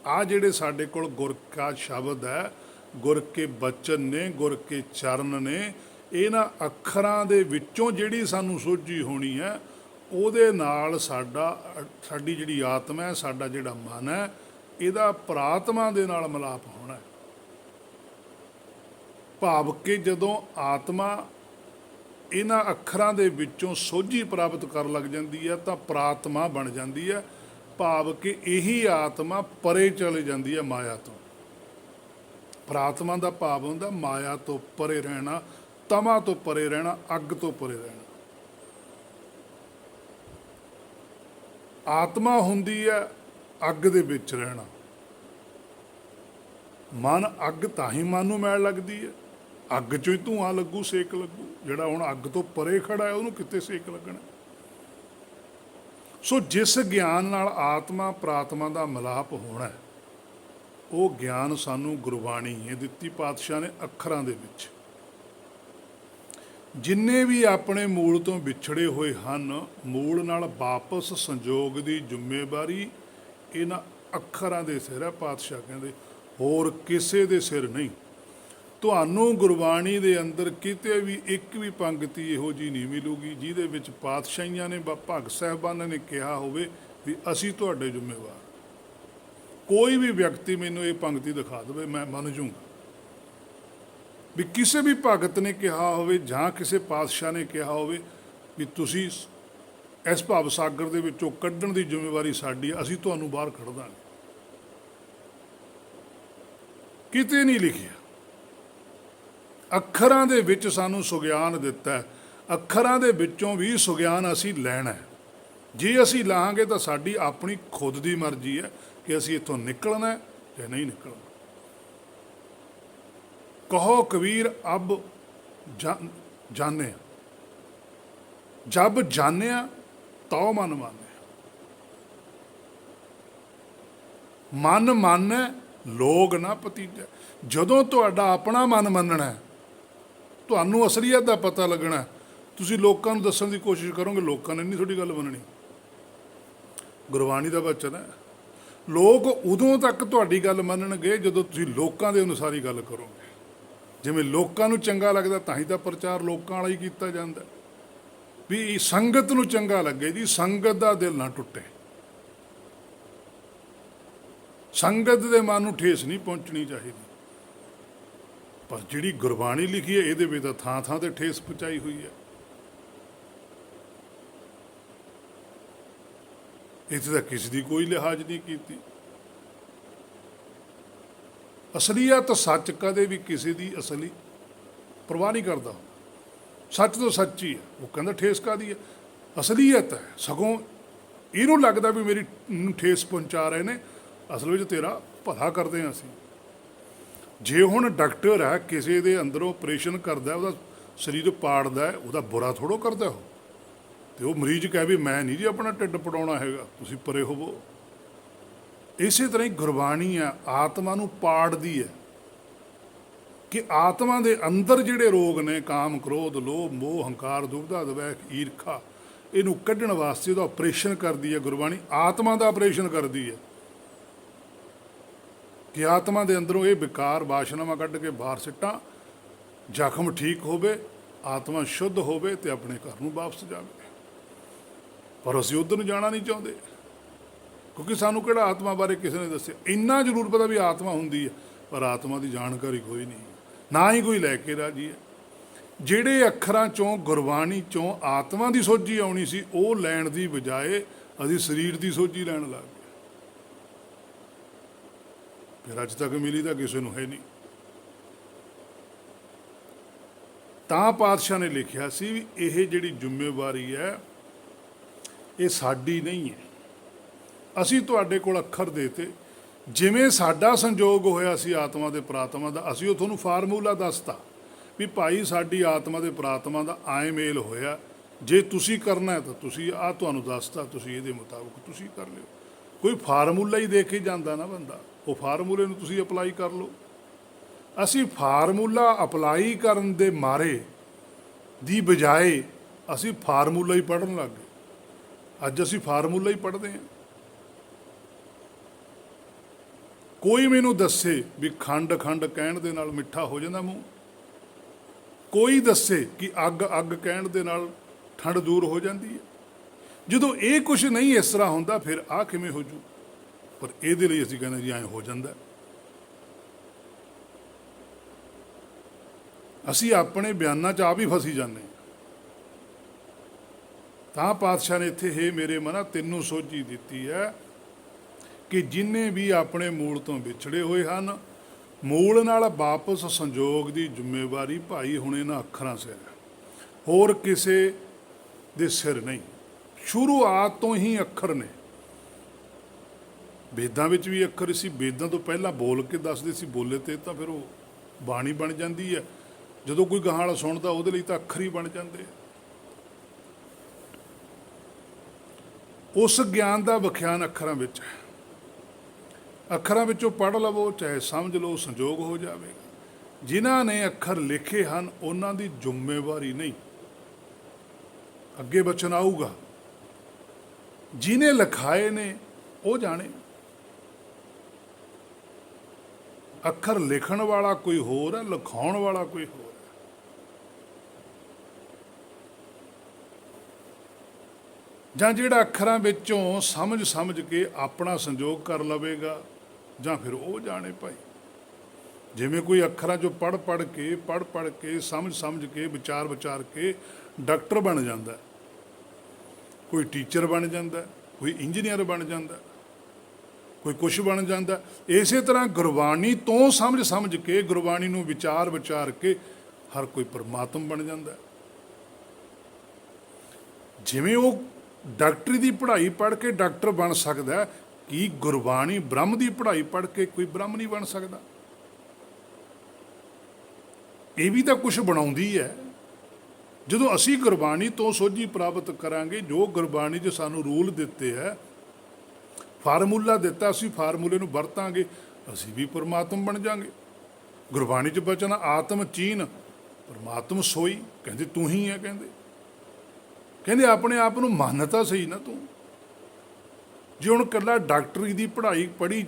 ਆ ਜਿਹੜੇ ਸਾਡੇ ਕੋਲ ਗੁਰ ਕਾ ਸ਼ਬਦ ਹੈ, ਗੁਰ ਕੇ ਬਚਨ ਨੇ, ਗੁਰ ਕੇ ਚਰਨ ਨੇ, ਇਹਨਾਂ ਅੱਖਰਾਂ ਦੇ ਵਿੱਚੋਂ ਜਿਹੜੀ ਸਾਨੂੰ ਸੋਝੀ ਹੋਣੀ ਹੈ, ਉਹਦੇ ਨਾਲ ਸਾਡੀ ਜਿਹੜੀ ਆਤਮਾ ਹੈ, ਸਾਡਾ ਜਿਹੜਾ ਮਨ ਹੈ, ਇਹਦਾ ਪ੍ਰਾਤਮਾ ਦੇ ਨਾਲ ਮਿਲਾਪ ਹੋਣਾ। ਭਾਵ ਕਿ ਜਦੋਂ ਆਤਮਾ ਇਹਨਾਂ ਅੱਖਰਾਂ ਦੇ ਵਿੱਚੋਂ ਸੋਝੀ ਪ੍ਰਾਪਤ ਕਰਨ ਲੱਗ ਜਾਂਦੀ ਹੈ ਤਾਂ ਪ੍ਰਾਤਮਾ ਬਣ ਜਾਂਦੀ ਹੈ। ਭਾਵ ਕਿ ਇਹੀ ਆਤਮਾ ਪਰੇ ਚਲੇ ਜਾਂਦੀ ਹੈ ਮਾਇਆ ਤੋਂ। ਪ੍ਰਾਤਮਾ ਦਾ ਭਾਵ ਹੁੰਦਾ ਮਾਇਆ ਤੋਂ ਪਰੇ ਰਹਿਣਾ, ਤਮਾ ਤੋਂ ਪਰੇ ਰਹਿਣਾ, ਅੱਗ ਤੋਂ ਪਰੇ ਰਹਿਣਾ। ਆਤਮਾ ਹੁੰਦੀ ਹੈ ਅੱਗ ਦੇ ਵਿੱਚ ਰਹਿਣਾ। ਮਨ ਅੱਗ ਤਾਂ ਹੀ ਮਨ ਨੂੰ ਮੈਲ ਲੱਗਦੀ ਹੈ, ਅੱਗ 'ਚੋਂ ਹੀ ਧੂੰਆਂ ਲੱਗੂ, ਸੇਕ ਲੱਗੂ। ਜਿਹੜਾ ਹੁਣ ਅੱਗ ਤੋਂ ਪਰੇ ਖੜਾ ਹੈ ਉਹਨੂੰ ਕਿੱਥੇ ਸੇਕ ਲੱਗਣਾ? ਸੋ ਜਿਸ ਗਿਆਨ ਨਾਲ ਆਤਮਾ ਪ੍ਰਾਤਮਾ ਦਾ ਮਿਲਾਪ ਹੋਣਾ, ਉਹ ਗਿਆਨ ਸਾਨੂੰ ਗੁਰਬਾਣੀ ਇਹ ਦਿੱਤੀ ਪਾਤਸ਼ਾਹ ਨੇ ਅੱਖਰਾਂ ਦੇ ਵਿੱਚ। ਜਿੰਨੇ ਵੀ ਆਪਣੇ ਮੂਲ ਤੋਂ ਵਿਛੜੇ ਹੋਏ ਹਨ, ਮੂਲ ਨਾਲ ਵਾਪਸ ਸੰਜੋਗ ਦੀ ਜ਼ਿੰਮੇਵਾਰੀ ਇਹਨਾਂ ਅੱਖਰਾਂ ਦੇ ਸਿਰ ਹੈ। ਪਾਤਸ਼ਾਹ ਕਹਿੰਦੇ ਹੋਰ ਕਿਸੇ ਦੇ ਸਿਰ ਨਹੀਂ। ਤੁਹਾਨੂੰ ਗੁਰਬਾਣੀ ਦੇ ਅੰਦਰ ਕਿਤੇ ਵੀ ਇੱਕ ਵੀ ਪੰਗਤੀ ਇਹੋ ਜਿਹੀ ਨਹੀਂ ਮਿਲੂਗੀ ਜਿਹਦੇ ਵਿੱਚ ਪਾਤਸ਼ਾਹੀਆਂ ਨੇ ਭਗਤ ਸਾਹਿਬਾਨਾਂ ਨੇ ਕਿਹਾ ਹੋਵੇ ਵੀ ਅਸੀਂ ਤੁਹਾਡੇ ਜ਼ਿੰਮੇਵਾਰ। ਕੋਈ ਵੀ ਵਿਅਕਤੀ ਮੈਨੂੰ ਇਹ ਪੰਗਤੀ ਦਿਖਾ ਦੇਵੇ, ਮੈਂ ਮੰਨ ਜੂੰਗਾ ਵੀ ਕਿਸੇ ਵੀ ਭਗਤ ਨੇ ਕਿਹਾ ਹੋਵੇ ਜਾਂ ਕਿਸੇ ਪਾਤਸ਼ਾਹ ਨੇ ਕਿਹਾ ਹੋਵੇ ਵੀ ਤੁਸੀਂ ਇਸ ਭਵ ਸਾਗਰ ਦੇ ਵਿੱਚੋਂ ਕੱਢਣ ਦੀ ਜ਼ਿੰਮੇਵਾਰੀ ਸਾਡੀ ਹੈ, ਅਸੀਂ ਤੁਹਾਨੂੰ ਬਾਹਰ ਕੱਢ ਦਾਂਗੇ। ਕਿਤੇ ਨਹੀਂ ਲਿਖਿਆ। ਅੱਖਰਾਂ ਦੇ ਵਿੱਚ ਸਾਨੂੰ ਸੁਗਿਆਨ ਦਿੱਤਾ, ਅੱਖਰਾਂ ਦੇ ਵਿੱਚੋਂ ਵੀ ਸੁਗਿਆਨ ਅਸੀਂ ਲੈਣਾ। ਜੇ ਅਸੀਂ ਲਾਂਗੇ ਤਾਂ ਸਾਡੀ ਆਪਣੀ ਖੁਦ ਦੀ ਮਰਜ਼ੀ ਹੈ ਕਿ ਅਸੀਂ ਇੱਥੋਂ ਨਿਕਲਣਾ ਜਾਂ ਨਹੀਂ ਨਿਕਲਣਾ। ਕਹੋ ਕਬੀਰ ਅਬ ਜਾਣਿਆ, ਜਬ ਜਾਣਿਆ ਤਉ ਮਨ ਮਾਨਿਆ। ਮਨ ਮੰਨੈ ਲੋਗ ਨਾ ਪਤੀਜੈ। ਜਦੋਂ ਤੁਹਾਡਾ ਆਪਣਾ ਮਨ ਮੰਨਣਾ, ਤੁਹਾਨੂੰ ਅਸਲੀਅਤ ਦਾ ਪਤਾ ਲੱਗਣਾ, ਤੁਸੀਂ ਲੋਕਾਂ ਨੂੰ ਦੱਸਣ ਦੀ ਕੋਸ਼ਿਸ਼ ਕਰੋਗੇ, ਲੋਕਾਂ ਨੇ ਨਹੀਂ ਤੁਹਾਡੀ ਗੱਲ ਮੰਨਣੀ। ਗੁਰਬਾਣੀ ਦਾ ਵਚਨ ਹੈ, ਲੋਕ ਉਦੋਂ ਤੱਕ ਤੁਹਾਡੀ ਗੱਲ ਮੰਨਣਗੇ ਜਦੋਂ ਤੁਸੀਂ ਲੋਕਾਂ ਦੇ ਅਨੁਸਾਰ ਹੀ ਗੱਲ ਕਰੋਗੇ। ਜਿਵੇਂ ਲੋਕਾਂ ਨੂੰ ਚੰਗਾ ਲੱਗਦਾ ਤਾਂ ਹੀ ਤਾਂ ਪ੍ਰਚਾਰ ਲੋਕਾਂ ਵਾਲਾ ਹੀ ਕੀਤਾ ਜਾਂਦਾ ਵੀ ਸੰਗਤ ਨੂੰ ਚੰਗਾ ਲੱਗੇ। ਜੀ ਸੰਗਤ ਦਾ ਦਿਲ ਨਾ ਟੁੱਟੇ, ਸੰਗਤ ਦੇ ਮਨ ਨੂੰ ਠੇਸ ਨਹੀਂ ਪਹੁੰਚਣੀ ਚਾਹੀਦੀ। ਪਰ ਜਿਹੜੀ ਗੁਰਬਾਣੀ ਲਿਖੀ ਹੈ ਇਹਦੇ ਵਿੱਚ ਤਾਂ ਥਾਂ ਥਾਂ ਤੇ ਠੇਸ ਪਹੁੰਚਾਈ ਹੋਈ ਹੈ। ਇੱਥੇ ਤਾਂ ਕਿਸੇ ਦੀ ਕੋਈ ਲਿਹਾਜ਼ ਨਹੀਂ ਕੀਤੀ। ਅਸਲੀਅਤ ਸੱਚ ਕਦੇ ਵੀ ਕਿਸੇ ਦੀ ਅਸਲੀ ਪਰਵਾਹ ਨਹੀਂ ਕਰਦਾ। ਸੱਚ ਤੋਂ ਸੱਚ ਹੀ ਹੈ। ਉਹ ਕਹਿੰਦਾ ਠੇਸ ਕਾਹਦੀ ਹੈ, ਅਸਲੀਅਤ ਹੈ। ਸਗੋਂ ਇਹਨੂੰ ਲੱਗਦਾ ਵੀ ਮੇਰੀ ਠੇਸ ਪਹੁੰਚਾ ਰਹੇ ਨੇ, ਅਸਲ ਵਿੱਚ ਤੇਰਾ ਭਲਾ ਕਰਦੇ ਹਾਂ ਅਸੀਂ। ਜੇ ਹੁਣ ਡਾਕਟਰ ਹੈ, ਕਿਸੇ ਦੇ ਅੰਦਰੋਂ ਆਪਰੇਸ਼ਨ ਕਰਦਾ, ਉਹਦਾ ਸਰੀਰ ਪਾੜਦਾ, ਉਹਦਾ ਬੁਰਾ ਥੋੜ੍ਹਾ ਕਰਦਾ ਉਹ। ਅਤੇ ਉਹ ਮਰੀਜ਼ ਕਹੇ ਵੀ ਮੈਂ ਨਹੀਂ ਜੀ ਆਪਣਾ ਢਿੱਡ ਪੜਾਉਣਾ ਹੈਗਾ, ਤੁਸੀਂ ਪਰੇ ਹੋਵੋ। ਇਸੇ ਤਰ੍ਹਾਂ ਹੀ ਗੁਰਬਾਣੀ ਆ, ਆਤਮਾ ਨੂੰ ਪਾੜਦੀ ਹੈ ਕਿ ਆਤਮਾ ਦੇ ਅੰਦਰ ਜਿਹੜੇ ਰੋਗ ਨੇ, ਕਾਮ ਕ੍ਰੋਧ ਲੋਭ ਮੋਹ ਹੰਕਾਰ ਦੁਬਦਾ ਦਵੈਕ ਈਰਖਾ, ਇਹਨੂੰ ਕੱਢਣ ਵਾਸਤੇ ਉਹਦਾ ਆਪਰੇਸ਼ਨ ਕਰਦੀ ਹੈ ਗੁਰਬਾਣੀ। ਆਤਮਾ ਦਾ ਆਪਰੇਸ਼ਨ ਕਰਦੀ ਹੈ ਕਿ ਆਤਮਾ ਦੇ ਅੰਦਰੋਂ ਇਹ ਵਿਕਾਰ ਵਾਸ਼ਨਾਵਾਂ ਕੱਢ ਕੇ ਬਾਹਰ ਸਿੱਟਾਂ, ਜ਼ਖਮ ਠੀਕ ਹੋਵੇ, ਆਤਮਾ ਸ਼ੁੱਧ ਹੋਵੇ ਅਤੇ ਆਪਣੇ ਘਰ ਨੂੰ ਵਾਪਸ ਜਾਵੇ। ਪਰ ਅਸੀਂ ਉੱਧਰ ਨੂੰ ਜਾਣਾ ਨਹੀਂ ਚਾਹੁੰਦੇ, ਕਿਉਂਕਿ ਸਾਨੂੰ ਕਿਹੜਾ ਆਤਮਾ ਬਾਰੇ ਕਿਸੇ ਨੇ ਦੱਸਿਆ। ਇੰਨਾ ਜ਼ਰੂਰ ਪਤਾ ਵੀ ਆਤਮਾ ਹੁੰਦੀ ਹੈ, ਪਰ ਆਤਮਾ ਦੀ ਜਾਣਕਾਰੀ ਕੋਈ ਨਹੀਂ। ਨਾ ਹੀ ਕੋਈ ਲੈ ਕੇ ਰਾਜੀ ਹੈ। ਜਿਹੜੇ ਅੱਖਰਾਂ ਚੋਂ ਗੁਰਬਾਣੀ ਚੋਂ ਆਤਮਾ ਦੀ ਸੋਝੀ ਆਉਣੀ ਸੀ ਉਹ ਲੈਣ ਦੀ ਬਜਾਏ ਅਸੀਂ ਸਰੀਰ ਦੀ ਸੋਝੀ ਲੈਣ ਲੱਗ ਗਏ। ਫਿਰ ਅੱਜ ਤੱਕ ਮਿਲੀ ਤਾਂ ਕਿਸੇ ਨੂੰ ਹੈ ਨਹੀਂ। ਤਾਂ ਪਾਤਸ਼ਾਹ ਨੇ ਲਿਖਿਆ ਸੀ ਵੀ ਇਹ ਜਿਹੜੀ ਜ਼ਿੰਮੇਵਾਰੀ ਹੈ ਇਹ ਸਾਡੀ ਨਹੀਂ ਹੈ। ਅਸੀਂ ਤੁਹਾਡੇ ਕੋਲ ਅੱਖਰ ਦੇਤੇ, ਜਿਵੇਂ ਸਾਡਾ ਸੰਜੋਗ ਹੋਇਆ ਸੀ ਆਤਮਾ ਤੇ ਪ੍ਰਾਤਮਾ ਦਾ, ਅਸੀਂ ਉਹ ਤੁਹਾਨੂੰ ਫਾਰਮੂਲਾ ਦੱਸਤਾ ਵੀ ਭਾਈ ਸਾਡੀ ਆਤਮਾ ਤੇ ਪ੍ਰਾਤਮਾ ਦਾ ਆਏ ਮੇਲ ਹੋਇਆ, ਜੇ ਤੁਸੀਂ ਕਰਨਾ ਹੈ ਤਾਂ ਤੁਸੀਂ ਆਹ ਤੁਹਾਨੂੰ ਦੱਸਤਾ, ਤੁਸੀਂ ਇਹਦੇ ਮੁਤਾਬਕ ਤੁਸੀਂ ਕਰ ਲਿਓ। ਕੋਈ ਫਾਰਮੂਲਾ ਹੀ ਦੇ ਕੇ ਜਾਂਦਾ ਨਾ ਬੰਦਾ, ਉਹ ਫਾਰਮੂਲੇ ਨੂੰ ਤੁਸੀਂ ਅਪਲਾਈ ਕਰ ਲਓ। ਅਸੀਂ ਫਾਰਮੂਲਾ ਅਪਲਾਈ ਕਰਨ ਦੇ ਮਾਰੇ ਦੀ ਬਜਾਏ ਅਸੀਂ ਫਾਰਮੂਲਾ ਹੀ ਪੜ੍ਹਨ ਲੱਗ ਗਏ। ਅੱਜ ਅਸੀਂ ਫਾਰਮੂਲਾ ਹੀ ਪੜ੍ਹਦੇ ਹਾਂ। ਕੋਈ ਮੈਨੂੰ ਦੱਸੇ ਵੀ ਖੰਡ ਖੰਡ ਕਹਿਣ ਦੇ ਨਾਲ ਮਿੱਠਾ ਹੋ ਜਾਂਦਾ ਮੂੰਹ, ਕੋਈ ਦੱਸੇ ਕਿ ਅੱਗ ਅੱਗ ਕਹਿਣ ਦੇ ਨਾਲ ਠੰਡ ਦੂਰ ਹੋ ਜਾਂਦੀ ਹੈ। ਜਦੋਂ ਇਹ ਕੁਝ ਨਹੀਂ ਇਸ ਤਰ੍ਹਾਂ ਹੁੰਦਾ ਫਿਰ ਆਹ ਕਿਵੇਂ ਹੋ ਜੂ? ਪਰ ਇਹਦੇ ਲਈ ਅਸੀਂ ਕਹਿੰਦੇ ਜੀ ਐਂ ਹੋ ਜਾਂਦਾ। ਅਸੀਂ ਆਪਣੇ ਬਿਆਨਾਂ 'ਚ ਆਪ ਹੀ ਫਸੀ ਜਾਂਦੇ ਹਾਂ। ਤਾਂ ਪਾਤਸ਼ਾਹ ਨੇ ਇੱਥੇ ਹੇ ਮੇਰੇ ਮਨਾ ਤੈਨੂੰ ਸੋਝੀ ਦਿੱਤੀ ਹੈ ਕਿ ਜਿੰਨੇ ਵੀ ਆਪਣੇ ਮੂਲ ਤੋਂ ਵਿਛੜੇ ਹੋਏ ਹਨ, ਮੂਲ ਨਾਲ ਵਾਪਸ ਸੰਜੋਗ ਦੀ ਜ਼ਿੰਮੇਵਾਰੀ ਭਾਈ ਹੁਣ ਇਹਨਾਂ ਅੱਖਰਾਂ ਸਿਰ ਹੈ, ਹੋਰ ਕਿਸੇ ਦੇ ਸਿਰ ਨਹੀਂ। ਸ਼ੁਰੂਆਤ ਤੋਂ ਹੀ ਅੱਖਰ ਨੇ। ਵੇਦਾਂ ਵਿੱਚ ਵੀ ਅੱਖਰ ਸੀ, ਵੇਦਾਂ ਤੋਂ ਪਹਿਲਾਂ ਬੋਲ ਕੇ ਦੱਸਦੇ ਸੀ, ਬੋਲੇ ਤੇ ਤਾਂ ਫਿਰ ਉਹ ਬਾਣੀ ਬਣ ਜਾਂਦੀ ਹੈ। ਜਦੋਂ ਕੋਈ ਗਾਹਾਂ ਵਾਲਾ ਸੁਣਦਾ ਉਹਦੇ ਲਈ ਤਾਂ ਅੱਖਰ ਹੀ ਬਣ ਜਾਂਦੇ ਆ। ਉਸ ਗਿਆਨ ਦਾ ਵਿਖਿਆਨ ਅੱਖਰਾਂ ਵਿੱਚ ਹੈ। ਅੱਖਰਾਂ ਵਿੱਚੋਂ ਪੜ੍ਹ ਲਵੋ ਚਾਹੇ ਸਮਝ ਲਓ, ਸੰਜੋਗ ਹੋ ਜਾਵੇਗਾ। ਜਿਨ੍ਹਾਂ ਨੇ ਅੱਖਰ ਲਿਖੇ ਹਨ ਉਹਨਾਂ ਦੀ ਜ਼ਿੰਮੇਵਾਰੀ ਨਹੀਂ, ਅੱਗੇ ਬਚਨ ਆਊਗਾ। ਜਿਹਨੇ ਲਿਖਾਏ ਨੇ ਉਹ ਜਾਣੇ। ਅੱਖਰ ਲਿਖਣ ਵਾਲਾ ਕੋਈ ਹੋਰ ਹੈ, ਲਿਖਾਉਣ ਵਾਲਾ ਕੋਈ ਹੋਰ ਹੈ। ਜਾਂ ਜਿਹੜਾ ਅੱਖਰਾਂ ਵਿੱਚੋਂ ਸਮਝ ਕੇ ਆਪਣਾ ਸੰਜੋਗ ਕਰ ਲਵੇਗਾ, ਜਾਂ ਫਿਰ ਉਹ ਜਾਣੇ ਭਾਈ। ਜਿਵੇਂ ਕੋਈ ਅੱਖਰਾਂ 'ਚੋਂ ਪੜ੍ਹ ਕੇ ਸਮਝ ਕੇ ਵਿਚਾਰ ਕੇ ਡਾਕਟਰ ਬਣ ਜਾਂਦਾ, ਕੋਈ ਟੀਚਰ ਬਣ ਜਾਂਦਾ, ਕੋਈ ਇੰਜੀਨੀਅਰ ਬਣ ਜਾਂਦਾ, ਕੋਈ ਕੁਛ ਬਣ ਜਾਂਦਾ। ਇਸੇ ਤਰ੍ਹਾਂ ਗੁਰਬਾਣੀ ਤੋਂ ਸਮਝ ਕੇ, ਗੁਰਬਾਣੀ ਨੂੰ ਵਿਚਾਰ ਕੇ ਹਰ ਕੋਈ ਪਰਮਾਤਮ ਬਣ ਜਾਂਦਾ। ਜਿਵੇਂ ਉਹ ਡਾਕਟਰੀ ਦੀ ਪੜ੍ਹਾਈ ਪੜ੍ਹ ਕੇ ਡਾਕਟਰ ਬਣ ਸਕਦਾ, ਕੀ ਗੁਰਬਾਣੀ ਬ੍ਰਹਮ ਦੀ ਪੜ੍ਹਾਈ ਪੜ੍ਹ ਕੇ ਕੋਈ ਬ੍ਰਹਮ ਨਹੀਂ ਬਣ ਸਕਦਾ? ਇਹ ਵੀ ਤਾਂ ਕੁਛ ਬਣਾਉਂਦੀ ਹੈ। ਜਦੋਂ ਅਸੀਂ ਗੁਰਬਾਣੀ ਤੋਂ ਸੋਝੀ ਪ੍ਰਾਪਤ ਕਰਾਂਗੇ, ਜੋ ਗੁਰਬਾਣੀ 'ਚ ਸਾਨੂੰ ਰੂਲ ਦਿੱਤੇ ਹੈ, ਫਾਰਮੂਲਾ ਦਿੱਤਾ, ਅਸੀਂ ਫਾਰਮੂਲੇ ਨੂੰ ਵਰਤਾਂਗੇ, ਅਸੀਂ ਵੀ ਪਰਮਾਤਮ ਬਣ ਜਾਵਾਂਗੇ। ਗੁਰਬਾਣੀ 'ਚ ਬਚਨ ਆਤਮ ਚੀਨ ਪਰਮਾਤਮ ਸੋਈ, ਕਹਿੰਦੇ ਤੂੰ ਹੀ ਹੈ। ਕਹਿੰਦੇ ਆਪਣੇ ਆਪ ਨੂੰ ਮੰਨ ਤਾਂ ਸਹੀ ਨਾ ਤੂੰ। ਜੇ ਹੁਣ ਇਕੱਲਾ ਡਾਕਟਰੀ ਦੀ ਪੜ੍ਹਾਈ ਪੜ੍ਹੀ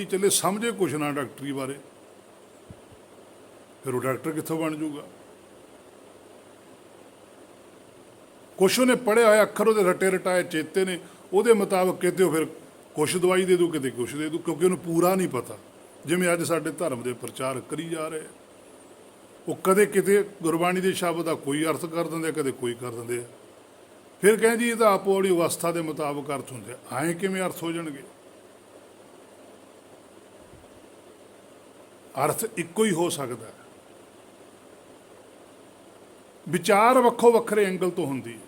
ਚੱਲੇ ਸਮਝੇ ਕੁਛ ਨਾ ਡਾਕਟਰੀ ਬਾਰੇ, ਫਿਰ ਉਹ ਡਾਕਟਰ ਕਿੱਥੋਂ ਬਣ ਜੂਗਾ? ਕੁਛ ਉਹਨੇ ਪੜ੍ਹਿਆ ਹੋਇਆ, ਅੱਖਰ ਉਹਦੇ ਰਟਾਏ ਚੇਤੇ ਨੇ, ਉਹਦੇ ਮੁਤਾਬਕ ਕਿਤੇ ਉਹ ਫਿਰ ਕੁਛ ਦਵਾਈ ਦੇ ਦੂ, ਕਿਤੇ ਕੁਛ ਦੇ ਦੂ, ਕਿਉਂਕਿ ਉਹਨੂੰ ਪੂਰਾ ਨਹੀਂ ਪਤਾ। ਜਿਵੇਂ ਅੱਜ ਸਾਡੇ ਧਰਮ ਦੇ ਪ੍ਰਚਾਰਕ ਕਰੀ ਜਾ ਰਹੇ, ਉਹ ਕਦੇ ਕਿਤੇ ਗੁਰਬਾਣੀ ਦੇ ਸ਼ਬਦ ਦਾ ਕੋਈ ਅਰਥ ਕਰ ਦਿੰਦੇ, ਕਦੇ ਕੋਈ ਕਰ ਦਿੰਦੇ ਆ। ਫਿਰ ਕਹਿੰਦੀ ਇਹ ਤਾਂ ਆਪੋ ਆਪਣੀ ਅਵਸਥਾ ਦੇ ਮੁਤਾਬਕ ਅਰਥ ਹੁੰਦੇ। ਐਂ ਕਿਵੇਂ ਅਰਥ ਹੋ ਜਾਣਗੇ? ਅਰਥ ਇੱਕੋ ਹੀ ਹੋ ਸਕਦਾ। ਵਿਚਾਰ ਵੱਖੋ ਵੱਖਰੇ ਐਂਗਲ ਤੋਂ ਹੁੰਦੀ ਹੈ,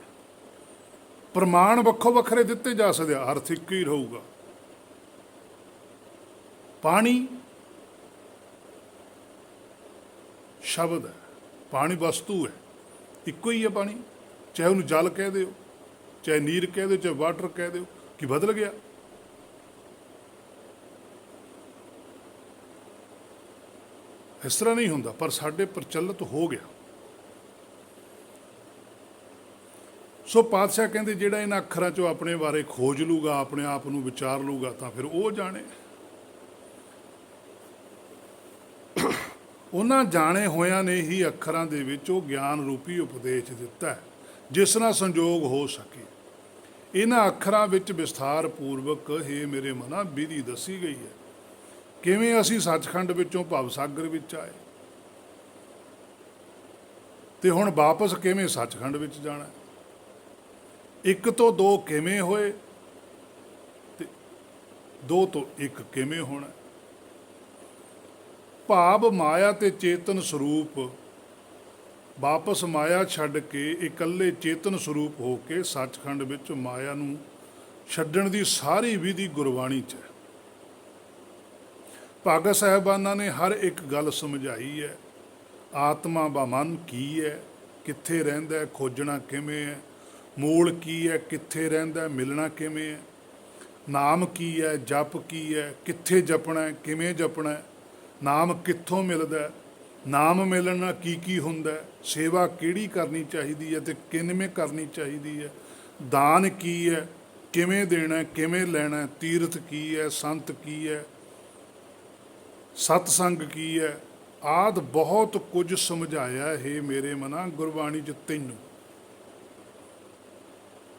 ਪ੍ਰਮਾਣ ਵੱਖੋ ਵੱਖਰੇ ਦਿੱਤੇ ਜਾ ਸਕਦੇ, ਅਰਥ ਇੱਕ ਹੀ ਰਹੂਗਾ। ਪਾਣੀ ਸ਼ਬਦ ਹੈ, ਪਾਣੀ ਵਸਤੂ ਹੈ, ਇੱਕੋ ਹੀ ਹੈ ਪਾਣੀ। ਚਾਹੇ ਉਹਨੂੰ ਜਲ ਕਹਿ ਦਿਓ, ਚਾਹੇ ਨੀਰ ਕਹਿ ਦਿਓ, ਚਾਹੇ ਵਾਟਰ ਕਹਿ ਦਿਓ, ਕੀ ਬਦਲ ਗਿਆ? ਇਸ ਤਰ੍ਹਾਂ ਨਹੀਂ ਹੁੰਦਾ, ਪਰ ਸਾਡੇ ਪ੍ਰਚਲਿਤ ਹੋ ਗਿਆ। ਸੋ ਪਾਤਸ਼ਾਹ ਕਹਿੰਦੇ ਜਿਹੜਾ ਇਹਨਾਂ ਅੱਖਰਾਂ 'ਚੋਂ ਆਪਣੇ ਬਾਰੇ ਖੋਜ ਲੂਗਾ, ਆਪਣੇ ਆਪ ਨੂੰ ਵਿਚਾਰ ਲੂਗਾ, ਤਾਂ ਫਿਰ ਉਹ ਜਾਣੇ। ਉਹਨਾਂ ਜਾਣੇ ਹੋਇਆਂ ਨੇ ਹੀ ਅੱਖਰਾਂ ਦੇ ਵਿੱਚ ਉਹ ਗਿਆਨ ਰੂਪੀ ਉਪਦੇਸ਼ ਦਿੱਤਾ ਜਿਸ ਨਾਲ ਸੰਜੋਗ ਹੋ ਸਕੇ। ਇਹਨਾਂ ਅੱਖਰਾਂ ਵਿੱਚ ਵਿਸਥਾਰ ਪੂਰਵਕ ਹੇ ਮੇਰੇ ਮਨਾ ਵਿਧੀ ਦੱਸੀ ਗਈ ਹੈ, ਕਿਵੇਂ ਅਸੀਂ ਸੱਚਖੰਡ ਵਿੱਚੋਂ ਭਵ ਸਾਗਰ ਵਿੱਚ ਆਏ, ਤੇ ਹੁਣ ਵਾਪਸ ਕਿਵੇਂ ਸੱਚਖੰਡ ਵਿੱਚ ਜਾਣਾ? ਇੱਕ ਤੋਂ ਦੋ ਕਿਵੇਂ ਹੋਏ ਤੇ ਦੋ ਤੋਂ ਇੱਕ ਕਿਵੇਂ ਹੋਣਾ? ਭਾਵ ਮਾਇਆ ਤੇ ਚੇਤਨ ਸਰੂਪ ਵਾਪਸ ਮਾਇਆ ਛੱਡ ਕੇ ਇਕੱਲੇ ਚੇਤਨ ਸਰੂਪ ਹੋ ਕੇ ਸੱਚਖੰਡ ਵਿੱਚ ਮਾਇਆ ਨੂੰ ਛੱਡਣ ਦੀ ਸਾਰੀ ਵਿਧੀ ਗੁਰਬਾਣੀ 'ਚ ਹੈ। ਭਗਤ ਸਾਹਿਬਾਨਾਂ ਨੇ ਹਰ ਇੱਕ ਗੱਲ ਸਮਝਾਈ ਹੈ। ਆਤਮਾ ਦਾ ਮਨ ਕੀ ਹੈ, ਕਿੱਥੇ ਰਹਿੰਦਾ ਹੈ, ਖੋਜਣਾ ਕਿਵੇਂ ਹੈ, ਮੂਲ ਕੀ ਹੈ, ਕਿੱਥੇ ਰਹਿੰਦਾ ਹੈ, ਮਿਲਣਾ ਕਿਵੇਂ ਹੈ, ਨਾਮ ਕੀ ਹੈ, ਜਪ ਕੀ ਹੈ, ਕਿੱਥੇ ਜਪਣਾ ਹੈ, ਕਿਵੇਂ ਜਪਣਾ ਹੈ, ਨਾਮ ਕਿੱਥੋਂ ਮਿਲਦਾ ਹੈ, ਨਾਮ ਮਿਲਣ ਨਾਲ ਕੀ ਕੀ ਹੁੰਦਾ ਹੈ, ਸੇਵਾ ਕਿਹੜੀ ਕਰਨੀ ਚਾਹੀਦੀ ਹੈ ਤੇ ਕਿਵੇਂ ਕਰਨੀ ਚਾਹੀਦੀ ਹੈ, ਦਾਨ ਕੀ ਹੈ, ਕਿਵੇਂ ਦੇਣਾ, ਕਿਵੇਂ ਲੈਣਾ, ਤੀਰਥ ਕੀ ਹੈ, ਸੰਤ ਕੀ ਹੈ, ਸਤਸੰਗ ਕੀ ਹੈ, ਆਦਿ ਬਹੁਤ ਕੁਝ ਸਮਝਾਇਆ ਹੈ ਮੇਰੇ ਮਨਾ ਗੁਰਬਾਣੀ 'ਚ ਤੈਨੂੰ।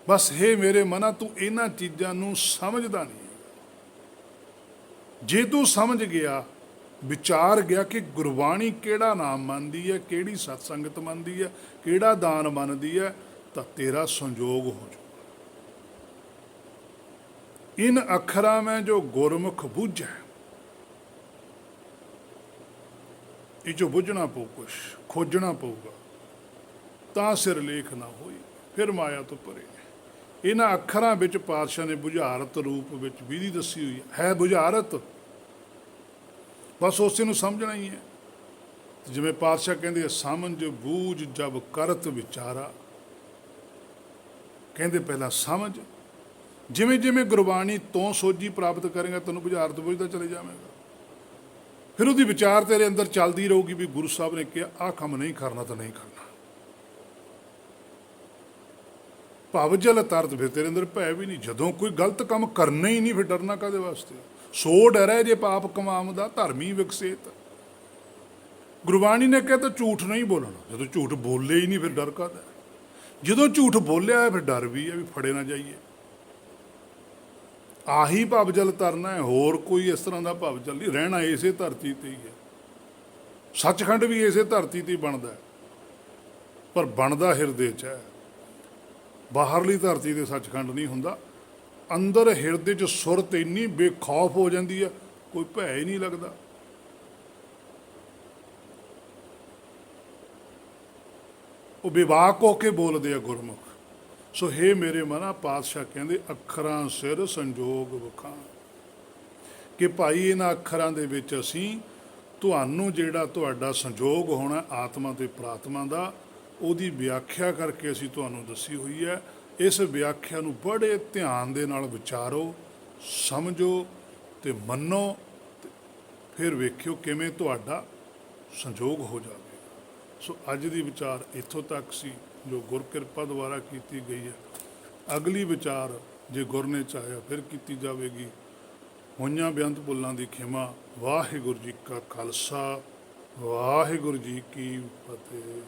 ਬਸ ਹੈ ਮੇਰੇ ਮਨਾ ਤੂੰ ਇਹਨਾਂ ਚੀਜ਼ਾਂ ਨੂੰ ਸਮਝਦਾ ਨਹੀਂ। ਜੇ ਤੂੰ ਸਮਝ ਗਿਆ, ਵਿਚਾਰ ਗਿਆ ਕਿ ਗੁਰਬਾਣੀ ਕਿਹੜਾ ਨਾਮ ਮੰਨਦੀ ਹੈ, ਕਿਹੜੀ ਸਤਸੰਗਤ ਮੰਨਦੀ ਹੈ, ਕਿਹੜਾ ਦਾਨ ਮੰਨਦੀ ਹੈ, ਤਾਂ ਤੇਰਾ ਸੰਜੋਗ ਹੋ ਜਾਊਗਾ। ਇਨ ਅੱਖਰਾਂ ਮੈਂ ਜੋ ਗੁਰਮੁਖ ਬੁੱਝੈ, ਇਹ ਜੋ ਬੁੱਝਣਾ ਪਊ, ਕੁਛ ਖੋਜਣਾ ਪਊਗਾ, ਤਾਂ ਸਿਰ ਲੇਖ ਨਾ ਹੋਈ, ਫਿਰ ਮਾਇਆ ਤੋਂ ਪਰੇ। ਇਹਨਾਂ ਅੱਖਰਾਂ ਵਿੱਚ ਪਾਤਸ਼ਾਹ ਨੇ ਬੁਝਾਰਤ ਰੂਪ ਵਿੱਚ ਵਿਧੀ ਦੱਸੀ ਹੋਈ ਹੈ ਬੁਝਾਰਤ, ਬਸ ਉਸੇ ਨੂੰ ਸਮਝਣਾ ਹੀ ਹੈ। ਜਿਵੇਂ ਪਾਤਸ਼ਾਹ ਕਹਿੰਦੇ ਸਮਝ ਬੂਝ ਜਬ ਕਰਤ ਵਿਚਾਰਾ, ਕਹਿੰਦੇ ਪਹਿਲਾਂ ਸਮਝ, ਜਿਵੇਂ ਜਿਵੇਂ ਗੁਰਬਾਣੀ ਤੋਂ ਸੋਝੀ ਪ੍ਰਾਪਤ ਕਰੇਗਾ ਤੈਨੂੰ ਬੁਝਾਰਤ ਬੁਝਦਾ ਚਲੇ ਜਾਵੇਗਾ। ਫਿਰ ਉਹਦੀ ਵਿਚਾਰ ਤੇਰੇ ਅੰਦਰ ਚੱਲਦੀ ਰਹੂਗੀ ਵੀ ਗੁਰੂ ਸਾਹਿਬ ਨੇ ਕਿਹਾ ਆਹ ਕੰਮ ਨਹੀਂ ਕਰਨਾ ਤਾਂ ਨਹੀਂ ਕਰਨਾ। ਭਵ ਜਲ ਤਰਤ, ਫਿਰ ਤੇਰੇ ਅੰਦਰ ਭੈ ਵੀ ਨਹੀਂ। ਜਦੋਂ ਕੋਈ ਗਲਤ ਕੰਮ ਕਰਨਾ ਹੀ ਨਹੀਂ, ਫਿਰ ਡਰਨਾ ਕਾਹਦੇ ਵਾਸਤੇ? ਸੋ ਡਰੈ ਜੇ ਪਾਪ ਕਮਾਮ ਦਾ ਧਰਮੀ ਵਿਕਸੇਤ। ਗੁਰਬਾਣੀ ਨੇ ਕਿਹਾ ਤਾਂ ਝੂਠ ਨਹੀਂ ਬੋਲਣਾ। ਜਦੋਂ ਝੂਠ ਬੋਲੇ ਹੀ ਨਹੀਂ, ਫਿਰ ਡਰ ਕਾਹਦਾ? ਜਦੋਂ ਝੂਠ ਬੋਲਿਆ ਫਿਰ ਡਰ ਵੀ ਹੈ ਵੀ ਫੜੇ ਨਾ ਜਾਈਏ। ਆਹੀ ਭਵ ਜਲ ਤਰਨਾ ਹੈ, ਹੋਰ ਕੋਈ ਇਸ ਤਰ੍ਹਾਂ ਦਾ ਭਵ ਜਲ ਨਹੀਂ। ਰਹਿਣਾ ਇਸੇ ਧਰਤੀ ਤੇ ਹੀ ਹੈ। ਸੱਚਖੰਡ ਵੀ ਇਸੇ ਧਰਤੀ ਤੇ ਹੀ ਬਣਦਾ ਹੈ, ਪਰ ਬਣਦਾ ਹਿਰਦੇ 'ਚ ਹੈ। ਬਾਹਰਲੀ ਧਰਤੀ ਤੇ ਸੱਚਖੰਡ ਨਹੀਂ ਹੁੰਦਾ। ਅੰਦਰ ਹਿਰਦੇ 'ਚ ਸੁਰਤ ਇੰਨੀ ਬੇਖੌਫ ਹੋ ਜਾਂਦੀ ਹੈ, ਕੋਈ ਭੈ ਹੀ ਨਹੀਂ ਲੱਗਦਾ। ਉਹ ਬੇਵਾਕ ਹੋ ਕੇ ਬੋਲਦੇ ਆ ਗੁਰਮੁਖ। ਸੋ ਹੇ ਮੇਰੇ ਮਨਾ, ਪਾਤਸ਼ਾਹ ਕਹਿੰਦੇ ਅੱਖਰਾਂ ਸਿਰ ਸੰਜੋਗ ਵਖਾਂ, ਕਿ ਭਾਈ ਇਹਨਾਂ ਅੱਖਰਾਂ ਦੇ ਵਿੱਚ ਅਸੀਂ ਤੁਹਾਨੂੰ ਜਿਹੜਾ ਤੁਹਾਡਾ ਸੰਜੋਗ ਹੋਣਾ ਆਤਮਾ ਤੇ ਪ੍ਰਾਤਮਾ ਦਾ, ਉਹਦੀ ਵਿਆਖਿਆ ਕਰਕੇ ਅਸੀਂ ਤੁਹਾਨੂੰ ਦੱਸੀ ਹੋਈ ਹੈ। ਇਸ ਵਿਆਖਿਆ ਨੂੰ ਬੜੇ ਧਿਆਨ ਦੇ ਨਾਲ ਵਿਚਾਰੋ, ਸਮਝੋ ਤੇ ਮੰਨੋ, ਫਿਰ ਵੇਖਿਓ ਕਿਵੇਂ ਤੁਹਾਡਾ ਸੰਜੋਗ ਹੋ ਜਾਵੇ। ਸੋ ਅੱਜ ਦੀ ਵਿਚਾਰ ਇੱਥੋਂ ਤੱਕ ਸੀ ਜੋ ਗੁਰ ਕਿਰਪਾ ਦੁਆਰਾ ਕੀਤੀ ਗਈ ਹੈ। ਅਗਲੀ ਵਿਚਾਰ ਜੇ ਗੁਰ ਨੇ ਚਾਹਿਆ ਫਿਰ ਕੀਤੀ ਜਾਵੇਗੀ। ਹੋਈਆਂ ਬੇਅੰਤ ਭੁੱਲਾਂ ਦੀ ਖਿਮਾ। ਵਾਹਿਗੁਰੂ ਜੀ ਕਾ ਖਾਲਸਾ, ਵਾਹਿਗੁਰੂ ਜੀ ਕੀ ਫਤਿਹ।